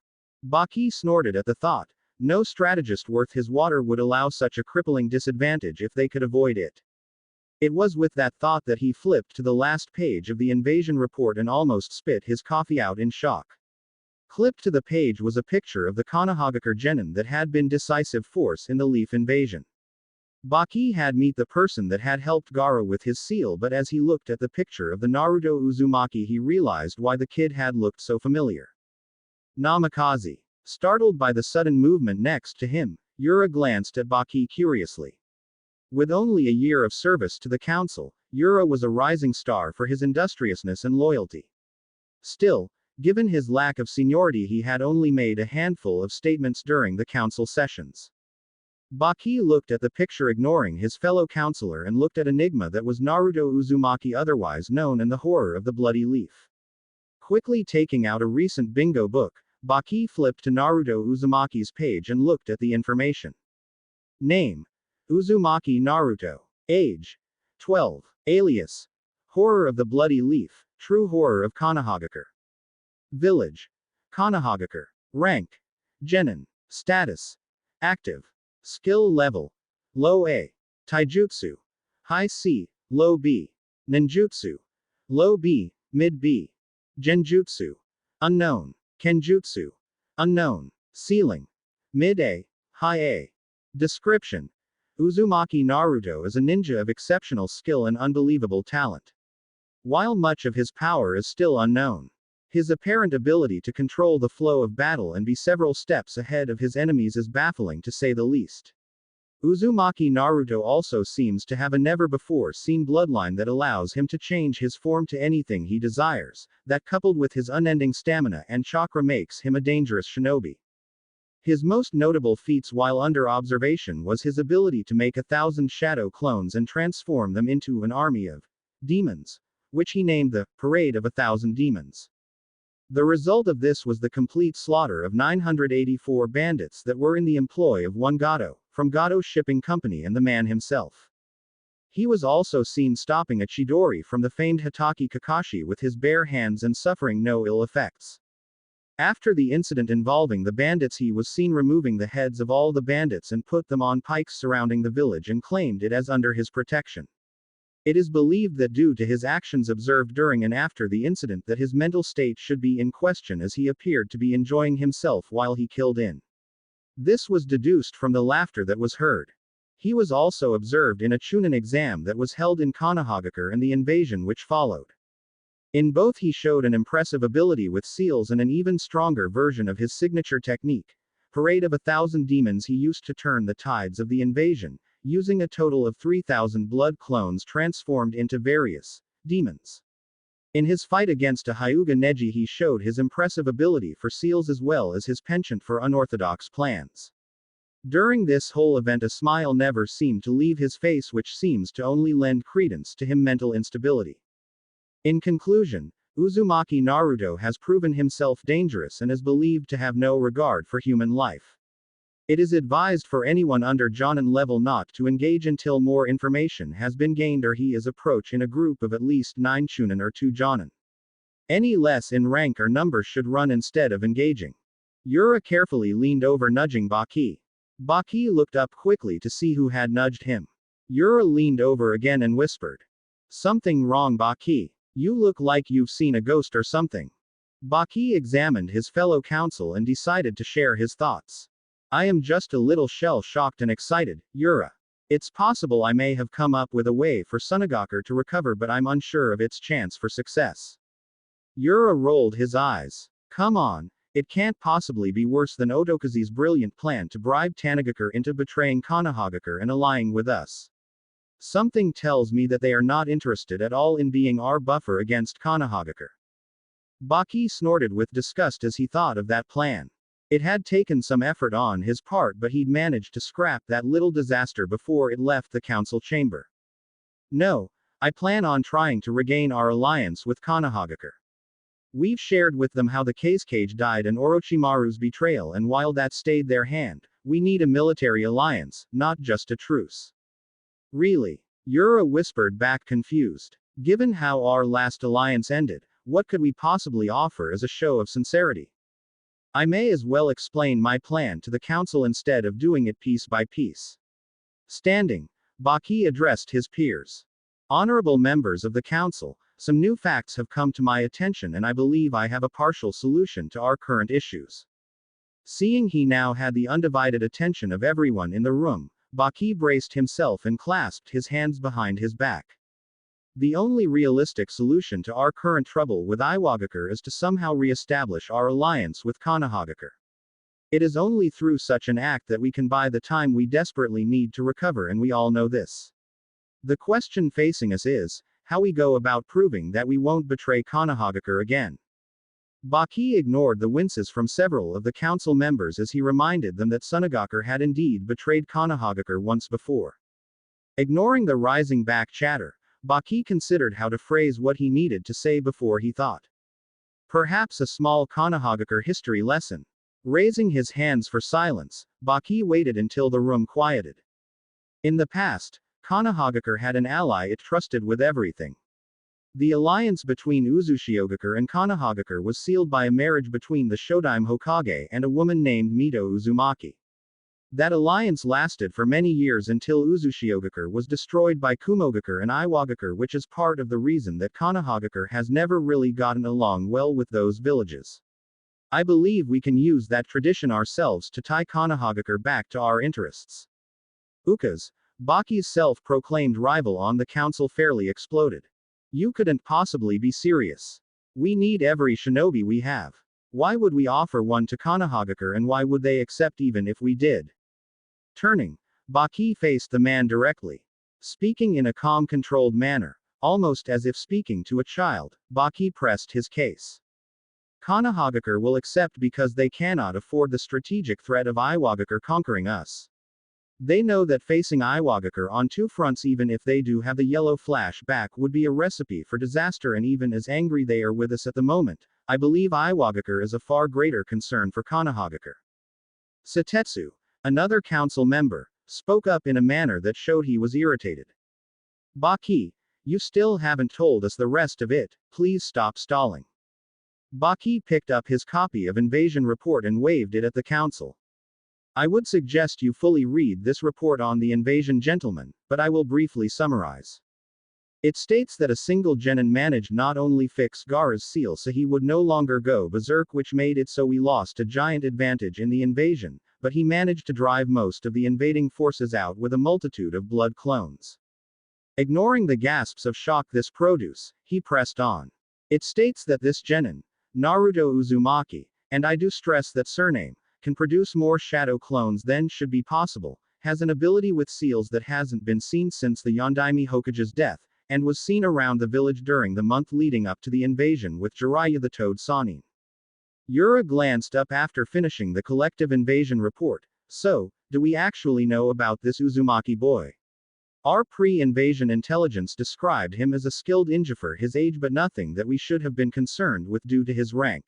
Baki snorted at the thought. No strategist worth his water would allow such a crippling disadvantage if they could avoid it. It was with that thought that he flipped to the last page of the invasion report and almost spit his coffee out in shock. Clipped to the page was a picture of the Konohagakure genin that had been decisive force in the Leaf invasion. Baki had met the person that had helped Gaara with his seal, but as he looked at the picture of the Naruto Uzumaki he realized why the kid had looked so familiar. Namikaze. Startled by the sudden movement next to him, Yura glanced at Baki curiously. With only a year of service to the council, Yura was a rising star for his industriousness and loyalty. Still, given his lack of seniority, he had only made a handful of statements during the council sessions. Baki looked at the picture, ignoring his fellow counselor, and looked at Enigma that was Naruto Uzumaki, otherwise known in the horror of the Bloody Leaf. Quickly taking out a recent bingo book, Baki flipped to Naruto Uzumaki's page and looked at the information. Name: Uzumaki Naruto. Age: 12. Alias: Horror of the Bloody Leaf, True Horror of Konohagakure. Village: Konohagakure. Rank: Genin. Status: Active. Skill level: Low A. Taijutsu: High C, Low B. Ninjutsu: Low B, Mid B. Genjutsu: Unknown. Kenjutsu: Unknown. Ceiling: Mid A, High A. Description: Uzumaki Naruto is a ninja of exceptional skill and unbelievable talent. While much of his power is still unknown, his apparent ability to control the flow of battle and be several steps ahead of his enemies is baffling to say the least. Uzumaki Naruto also seems to have a never-before-seen bloodline that allows him to change his form to anything he desires, that coupled with his unending stamina and chakra makes him a dangerous shinobi. His most notable feats while under observation was his ability to make 1,000 shadow clones and transform them into an army of demons, which he named the Parade of 1,000 Demons. The result of this was the complete slaughter of 984 bandits that were in the employ of one Gato, from Gato Shipping Company, and the man himself. He was also seen stopping a Chidori from the famed Hitaki Kakashi with his bare hands and suffering no ill effects. After the incident involving the bandits, he was seen removing the heads of all the bandits and put them on pikes surrounding the village and claimed it as under his protection. It is believed that due to his actions observed during and after the incident that his mental state should be in question, as he appeared to be enjoying himself while he killed in. This was deduced from the laughter that was heard. He was also observed in a Chunin exam that was held in Konohagakure and the invasion which followed. In both he showed an impressive ability with seals and an even stronger version of his signature technique, Parade of 1,000 Demons. He used to turn the tides of the invasion, using a total of 3,000 blood clones transformed into various demons. In his fight against a Hyuga Neji, he showed his impressive ability for seals as well as his penchant for unorthodox plans. During this whole event, a smile never seemed to leave his face, which seems to only lend credence to his mental instability. In conclusion, Uzumaki Naruto has proven himself dangerous and is believed to have no regard for human life. It is advised for anyone under Jonin level not to engage until more information has been gained or he is approached in a group of at least 9 Chunin or 2 Jonin. Any less in rank or number should run instead of engaging. Yura carefully leaned over, nudging Baki. Baki looked up quickly to see who had nudged him. Yura leaned over again and whispered. Something wrong, Baki? You look like you've seen a ghost or something. Baki examined his fellow counsel and decided to share his thoughts. I am just a little shell-shocked and excited, Yura. It's possible I may have come up with a way for Sunagakure to recover, but I'm unsure of its chance for success. Yura rolled his eyes. Come on, it can't possibly be worse than Otokazu's brilliant plan to bribe Tanagakure into betraying Konohagakure and allying with us. Something tells me that they are not interested at all in being our buffer against Konohagakure. Baki snorted with disgust as he thought of that plan. It had taken some effort on his part, but he'd managed to scrap that little disaster before it left the council chamber. No, I plan on trying to regain our alliance with Konoha. We've shared with them how the Kazekage died and Orochimaru's betrayal, and while that stayed their hand, we need a military alliance, not just a truce. Really? Yura whispered back, confused. Given how our last alliance ended, what could we possibly offer as a show of sincerity? I may as well explain my plan to the council instead of doing it piece by piece. Standing, Baki addressed his peers. Honorable members of the council, some new facts have come to my attention and I believe I have a partial solution to our current issues. Seeing he now had the undivided attention of everyone in the room, Baki braced himself and clasped his hands behind his back. The only realistic solution to our current trouble with Iwagakure is to somehow re-establish our alliance with Konohagakure. It is only through such an act that we can buy the time we desperately need to recover, and we all know this. The question facing us is, how we go about proving that we won't betray Konohagakure again. Baki ignored the winces from several of the council members as he reminded them that Sunagakure had indeed betrayed Konohagakure once before. Ignoring the rising back chatter, Baki considered how to phrase what he needed to say before he thought. Perhaps a small Konohagakure history lesson. Raising his hands for silence, Baki waited until the room quieted. In the past, Konohagakure had an ally it trusted with everything. The alliance between Uzushiogakure and Konohagakure was sealed by a marriage between the Shodaime Hokage and a woman named Mito Uzumaki. That alliance lasted for many years until Uzushiogakure was destroyed by Kumogakure and Iwagakure, which is part of the reason that Konohagakure has never really gotten along well with those villages. I believe we can use that tradition ourselves to tie Konohagakure back to our interests. Ukaz, Baki's self-proclaimed rival on the council, fairly exploded. You couldn't possibly be serious. We need every shinobi we have. Why would we offer one to Konohagakure, and why would they accept even if we did? Turning, Baki faced the man directly. Speaking in a calm, controlled manner, almost as if speaking to a child, Baki pressed his case. Konohagakure will accept because they cannot afford the strategic threat of Iwagakure conquering us. They know that facing Iwagakure on two fronts, even if they do have the yellow flash back, would be a recipe for disaster, and even as angry they are with us at the moment, I believe Iwagakure is a far greater concern for Konohagakure. Satetsu, another council member, spoke up in a manner that showed he was irritated. Baki, you still haven't told us the rest of it, please stop stalling. Baki picked up his copy of Invasion Report and waved it at the council. I would suggest you fully read this report on the invasion, gentlemen, but I will briefly summarize. It states that a single genin managed not only fix Gaara's seal so he would no longer go berserk, which made it so we lost a giant advantage in the invasion, but he managed to drive most of the invading forces out with a multitude of blood clones. Ignoring the gasps of shock this produce, he pressed on. It states that this genin, Naruto Uzumaki, and I do stress that surname, can produce more shadow clones than should be possible, has an ability with seals that hasn't been seen since the Yondaime Hokage's death, and was seen around the village during the month leading up to the invasion with Jiraiya the Toad Sannin. Yura glanced up after finishing the collective invasion report. So, do we actually know about this Uzumaki boy? Our pre-invasion intelligence described him as a skilled ninja for his age, but nothing that we should have been concerned with due to his rank.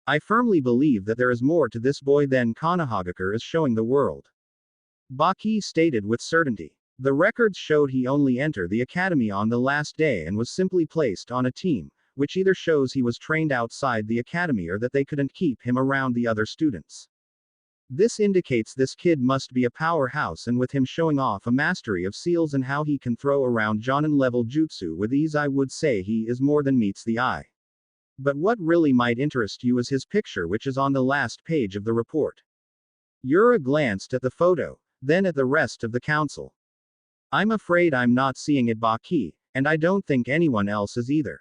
I firmly believe that there is more to this boy than Konohagakure is showing the world. Baki stated with certainty. The records showed he only entered the academy on the last day and was simply placed on a team, which either shows he was trained outside the academy or that they couldn't keep him around the other students. This indicates this kid must be a powerhouse, and with him showing off a mastery of seals and how he can throw around Jonin-level jutsu with ease, I would say he is more than meets the eye. But what really might interest you is his picture, which is on the last page of the report. Yura glanced at the photo, then at the rest of the council. I'm afraid I'm not seeing it, Baki, and I don't think anyone else is either.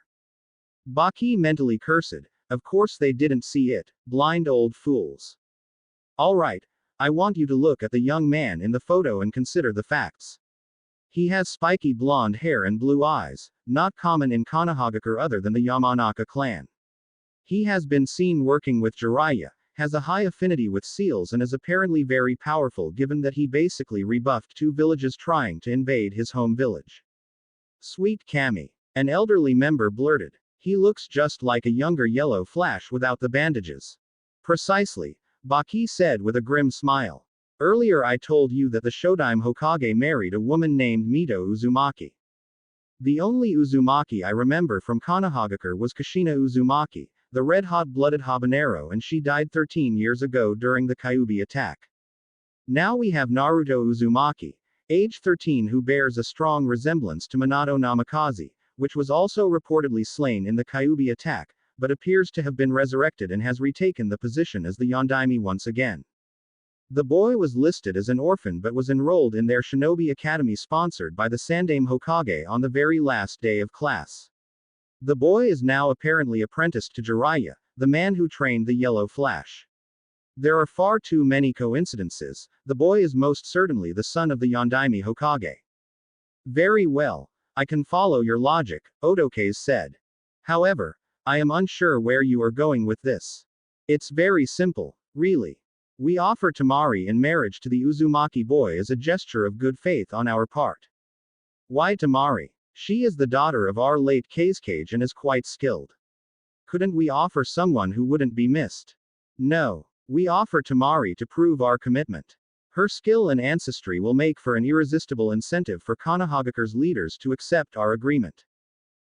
Baki mentally cursed. Of course they didn't see it, blind old fools. Alright, I want you to look at the young man in the photo and consider the facts. He has spiky blonde hair and blue eyes, not common in Konohagakure other than the Yamanaka clan. He has been seen working with Jiraiya, has a high affinity with seals and is apparently very powerful given that he basically rebuffed 2 villages trying to invade his home village. Sweet Kami. An elderly member blurted. He looks just like a younger Yellow Flash without the bandages. Precisely, Baki said with a grim smile. Earlier I told you that the Shodaime Hokage married a woman named Mito Uzumaki. The only Uzumaki I remember from Konohagakure was Kushina Uzumaki, the red-hot-blooded habanero, and she died 13 years ago during the Kyuubi attack. Now we have Naruto Uzumaki, age 13, who bears a strong resemblance to Minato Namikaze, which was also reportedly slain in the Kyuubi attack, but appears to have been resurrected and has retaken the position as the Yondaime once again. The boy was listed as an orphan but was enrolled in their shinobi academy sponsored by the Sandaime Hokage on the very last day of class. The boy is now apparently apprenticed to Jiraiya, the man who trained the Yellow Flash. There are far too many coincidences. The boy is most certainly the son of the Yondaime Hokage. Very well. I can follow your logic, Odokaze said. However, I am unsure where you are going with this. It's very simple, really. We offer Tamari in marriage to the Uzumaki boy as a gesture of good faith on our part. Why Tamari? She is the daughter of our late Kazekage and is quite skilled. Couldn't we offer someone who wouldn't be missed? No. We offer Tamari to prove our commitment. Her skill and ancestry will make for an irresistible incentive for Konohagakure's leaders to accept our agreement.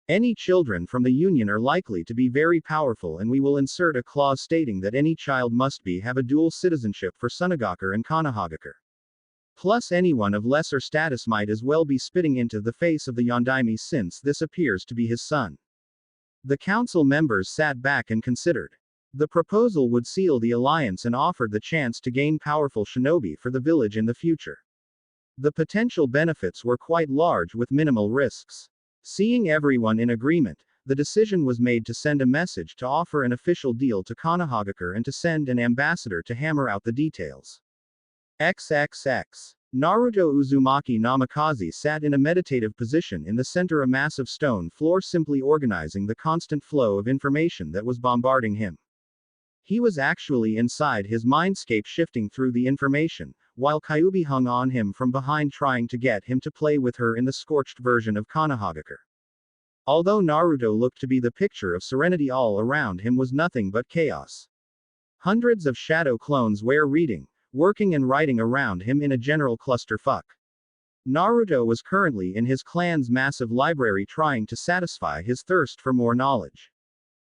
Any children from the union are likely to be very powerful, and we will insert a clause stating that any child must have a dual citizenship for Sunagakure and Konohagakure. Plus anyone of lesser status might as well be spitting into the face of the Yondaime since this appears to be his son. The council members sat back and considered. The proposal would seal the alliance and offered the chance to gain powerful shinobi for the village in the future. The potential benefits were quite large with minimal risks. Seeing everyone in agreement, the decision was made to send a message to offer an official deal to Konohagakure and to send an ambassador to hammer out the details. XXX. Naruto Uzumaki Namikaze sat in a meditative position in the center of a massive stone floor, simply organizing the constant flow of information that was bombarding him. He was actually inside his mindscape, shifting through the information, while Kyuubi hung on him from behind trying to get him to play with her in the scorched version of Konohagakure. Although Naruto looked to be the picture of serenity, all around him was nothing but chaos. Hundreds of shadow clones were reading, working and writing around him in a general clusterfuck. Naruto was currently in his clan's massive library trying to satisfy his thirst for more knowledge.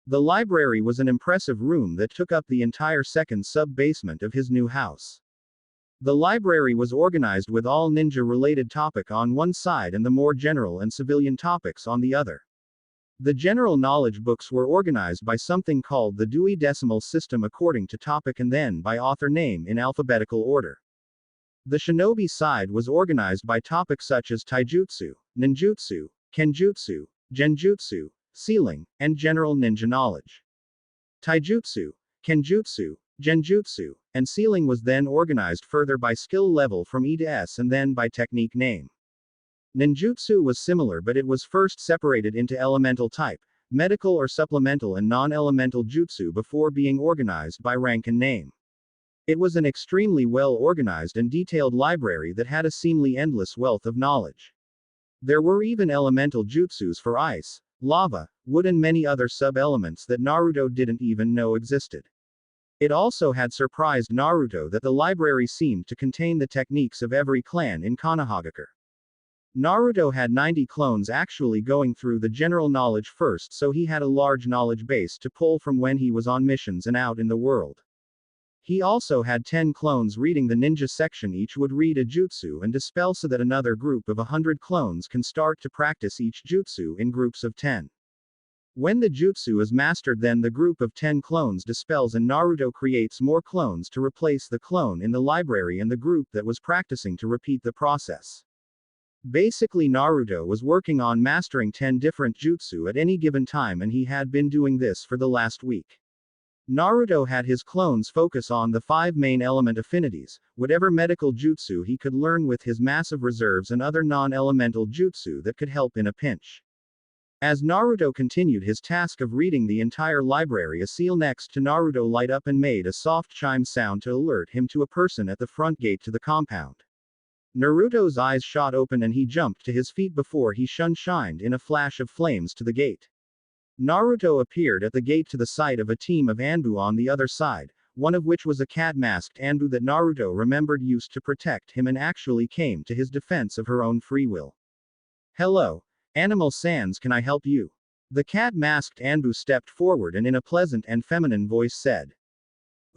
The library was an impressive room that took up the entire second sub-basement of his new house. The library was organized with all ninja-related topic on one side and the more general and civilian topics on the other. The general knowledge books were organized by something called the Dewey Decimal System according to topic and then by author name in alphabetical order. The shinobi side was organized by topic such as taijutsu, ninjutsu, kenjutsu, genjutsu, sealing, and general ninja knowledge. Taijutsu, kenjutsu, genjutsu, and sealing was then organized further by skill level from E to S and then by technique name. Ninjutsu was similar, but it was first separated into elemental type, medical or supplemental, and non-elemental jutsu before being organized by rank and name. It was an extremely well organized and detailed library that had a seemingly endless wealth of knowledge. There were even elemental jutsus for ice, lava, wood, and many other sub-elements that Naruto didn't even know existed. It also had surprised Naruto that the library seemed to contain the techniques of every clan in Konohagakure. Naruto had 90 clones actually going through the general knowledge first, so he had a large knowledge base to pull from when he was on missions and out in the world. He also had 10 clones reading the ninja section. Each would read a jutsu and dispel so that another group of 100 clones can start to practice each jutsu in groups of 10. When the jutsu is mastered, then the group of 10 clones dispels and Naruto creates more clones to replace the clone in the library and the group that was practicing to repeat the process. Basically, Naruto was working on mastering 10 different jutsu at any given time, and he had been doing this for the last week. Naruto had his clones focus on the 5 main element affinities, whatever medical jutsu he could learn with his massive reserves and other non-elemental jutsu that could help in a pinch. As Naruto continued his task of reading the entire library, a seal next to Naruto light up and made a soft chime sound to alert him to a person at the front gate to the compound. Naruto's eyes shot open and he jumped to his feet before he shined in a flash of flames to the gate. Naruto appeared at the gate to the sight of a team of Anbu on the other side, one of which was a cat-masked Anbu that Naruto remembered used to protect him and actually came to his defense of her own free will. "Hello, Animal Sans, can I help you?" The cat-masked Anbu stepped forward and in a pleasant and feminine voice said.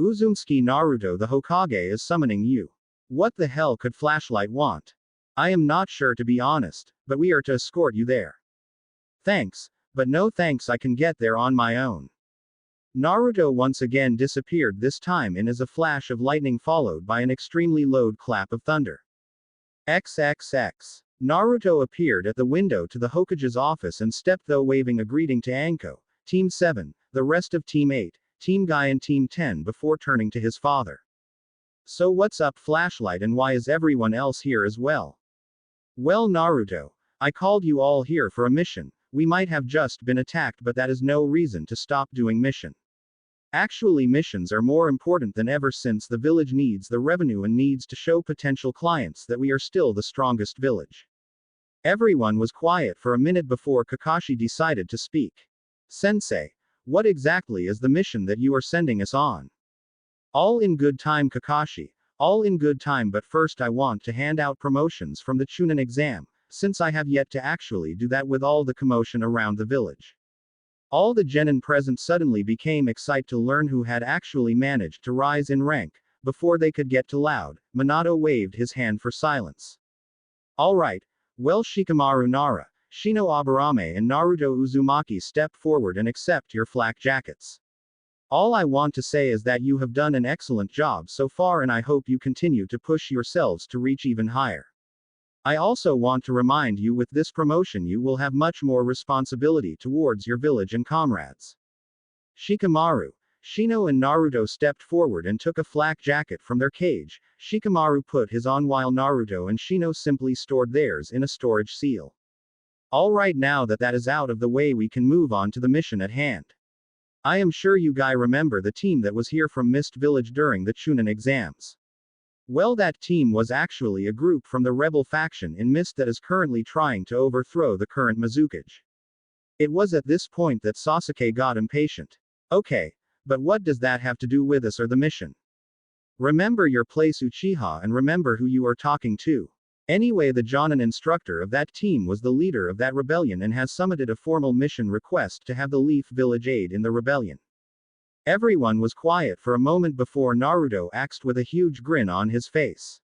"Uzumaki Naruto, the Hokage is summoning you. What the hell could Flashlight want?" "I am not sure, to be honest, but we are to escort you there." "Thanks, but no thanks, I can get there on my own." Naruto once again disappeared, this time in as a flash of lightning followed by an extremely loud clap of thunder. XXX. Naruto appeared at the window to the Hokage's office and stepped though waving a greeting to Anko, Team 7, the rest of Team 8, Team Guy and Team 10 before turning to his father. "So what's up, Flashlight, and why is everyone else here as well?" "Well, Naruto, I called you all here for a mission. We might have just been attacked, but that is no reason to stop doing mission. Actually, missions are more important than ever since the village needs the revenue and needs to show potential clients that we are still the strongest village." Everyone was quiet for a minute before Kakashi decided to speak. "Sensei, what exactly is the mission that you are sending us on?" "All in good time, Kakashi. All in good time, but first I want to hand out promotions from the Chunin exam, since I have yet to actually do that with all the commotion around the village." All the genin present suddenly became excited to learn who had actually managed to rise in rank. Before they could get too loud, Minato waved his hand for silence. "Alright, well, Shikamaru Nara, Shino Aburame and Naruto Uzumaki, step forward and accept your flak jackets. All I want to say is that you have done an excellent job so far and I hope you continue to push yourselves to reach even higher. I also want to remind you with this promotion you will have much more responsibility towards your village and comrades." Shikamaru, Shino and Naruto stepped forward and took a flak jacket from their cage. Shikamaru put his on while Naruto and Shino simply stored theirs in a storage seal. "Alright, now that that is out of the way, we can move on to the mission at hand. I am sure you guys remember the team that was here from Mist Village during the Chunin exams. Well, that team was actually a group from the rebel faction in Mist that is currently trying to overthrow the current Mizukage." It was at this point that Sasuke got impatient. "Okay, but what does that have to do with us or the mission? Remember your place, Uchiha, and remember who you are talking to. Anyway, the Jonin instructor of that team was the leader of that rebellion and has submitted a formal mission request to have the Leaf Village aid in the rebellion." Everyone was quiet for a moment before Naruto asked with a huge grin on his face.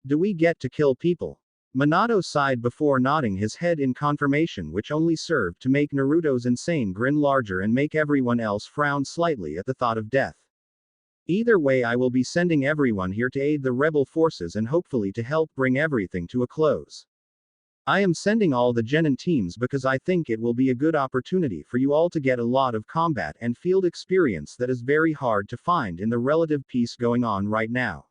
"Do we get to kill people?" Minato sighed before nodding his head in confirmation, which only served to make Naruto's insane grin larger and make everyone else frown slightly at the thought of death. "Either way, I will be sending everyone here to aid the rebel forces and hopefully to help bring everything to a close. I am sending all the genin teams because I think it will be a good opportunity for you all to get a lot of combat and field experience that is very hard to find in the relative peace going on right now.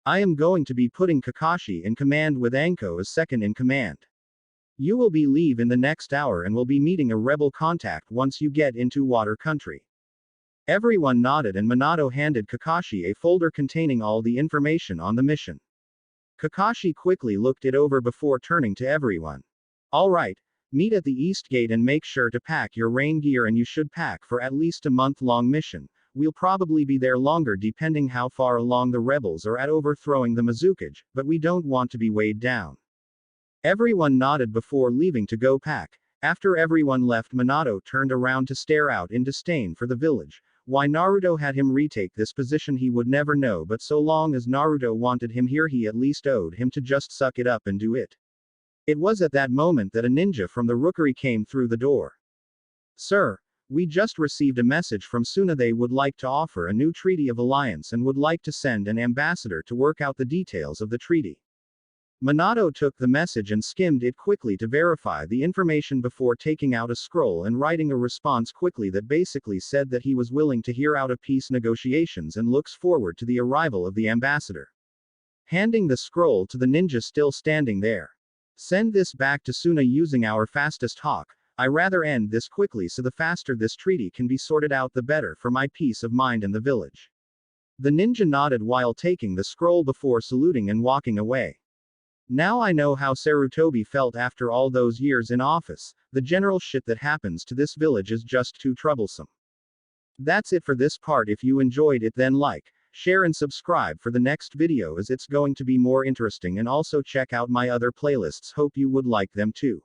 I am going to be putting Kakashi in command with Anko as second in command. You will be leave in the next hour and will be meeting a rebel contact once you get into Water Country." Everyone nodded and Minato handed Kakashi a folder containing all the information on the mission. Kakashi quickly looked it over before turning to everyone. "Alright, meet at the East Gate and make sure to pack your rain gear, and you should pack for at least a month-long mission. We'll probably be there longer depending how far along the rebels are at overthrowing the Mizukage, but we don't want to be weighed down." Everyone nodded before leaving to go pack. After everyone left, Minato turned around to stare out in disdain for the village. Why Naruto had him retake this position he would never know, but so long as Naruto wanted him here, he at least owed him to just suck it up and do it. It was at that moment that a ninja from the rookery came through the door. "Sir, we just received a message from Suna. They would like to offer a new treaty of alliance and would like to send an ambassador to work out the details of the treaty." Minato took the message and skimmed it quickly to verify the information before taking out a scroll and writing a response quickly that basically said that he was willing to hear out a peace negotiations and looks forward to the arrival of the ambassador. Handing the scroll to the ninja still standing there. "Send this back to Suna using our fastest hawk. I rather end this quickly, so the faster this treaty can be sorted out the better for my peace of mind and the village. The ninja nodded while taking the scroll before saluting and walking away. Now I know how Sarutobi felt after all those years in office. The general shit that happens to this village is just too troublesome. That's it for this part. If you enjoyed it, then like, share and subscribe for the next video, as it's going to be more interesting, and also check out my other playlists. Hope you would like them too.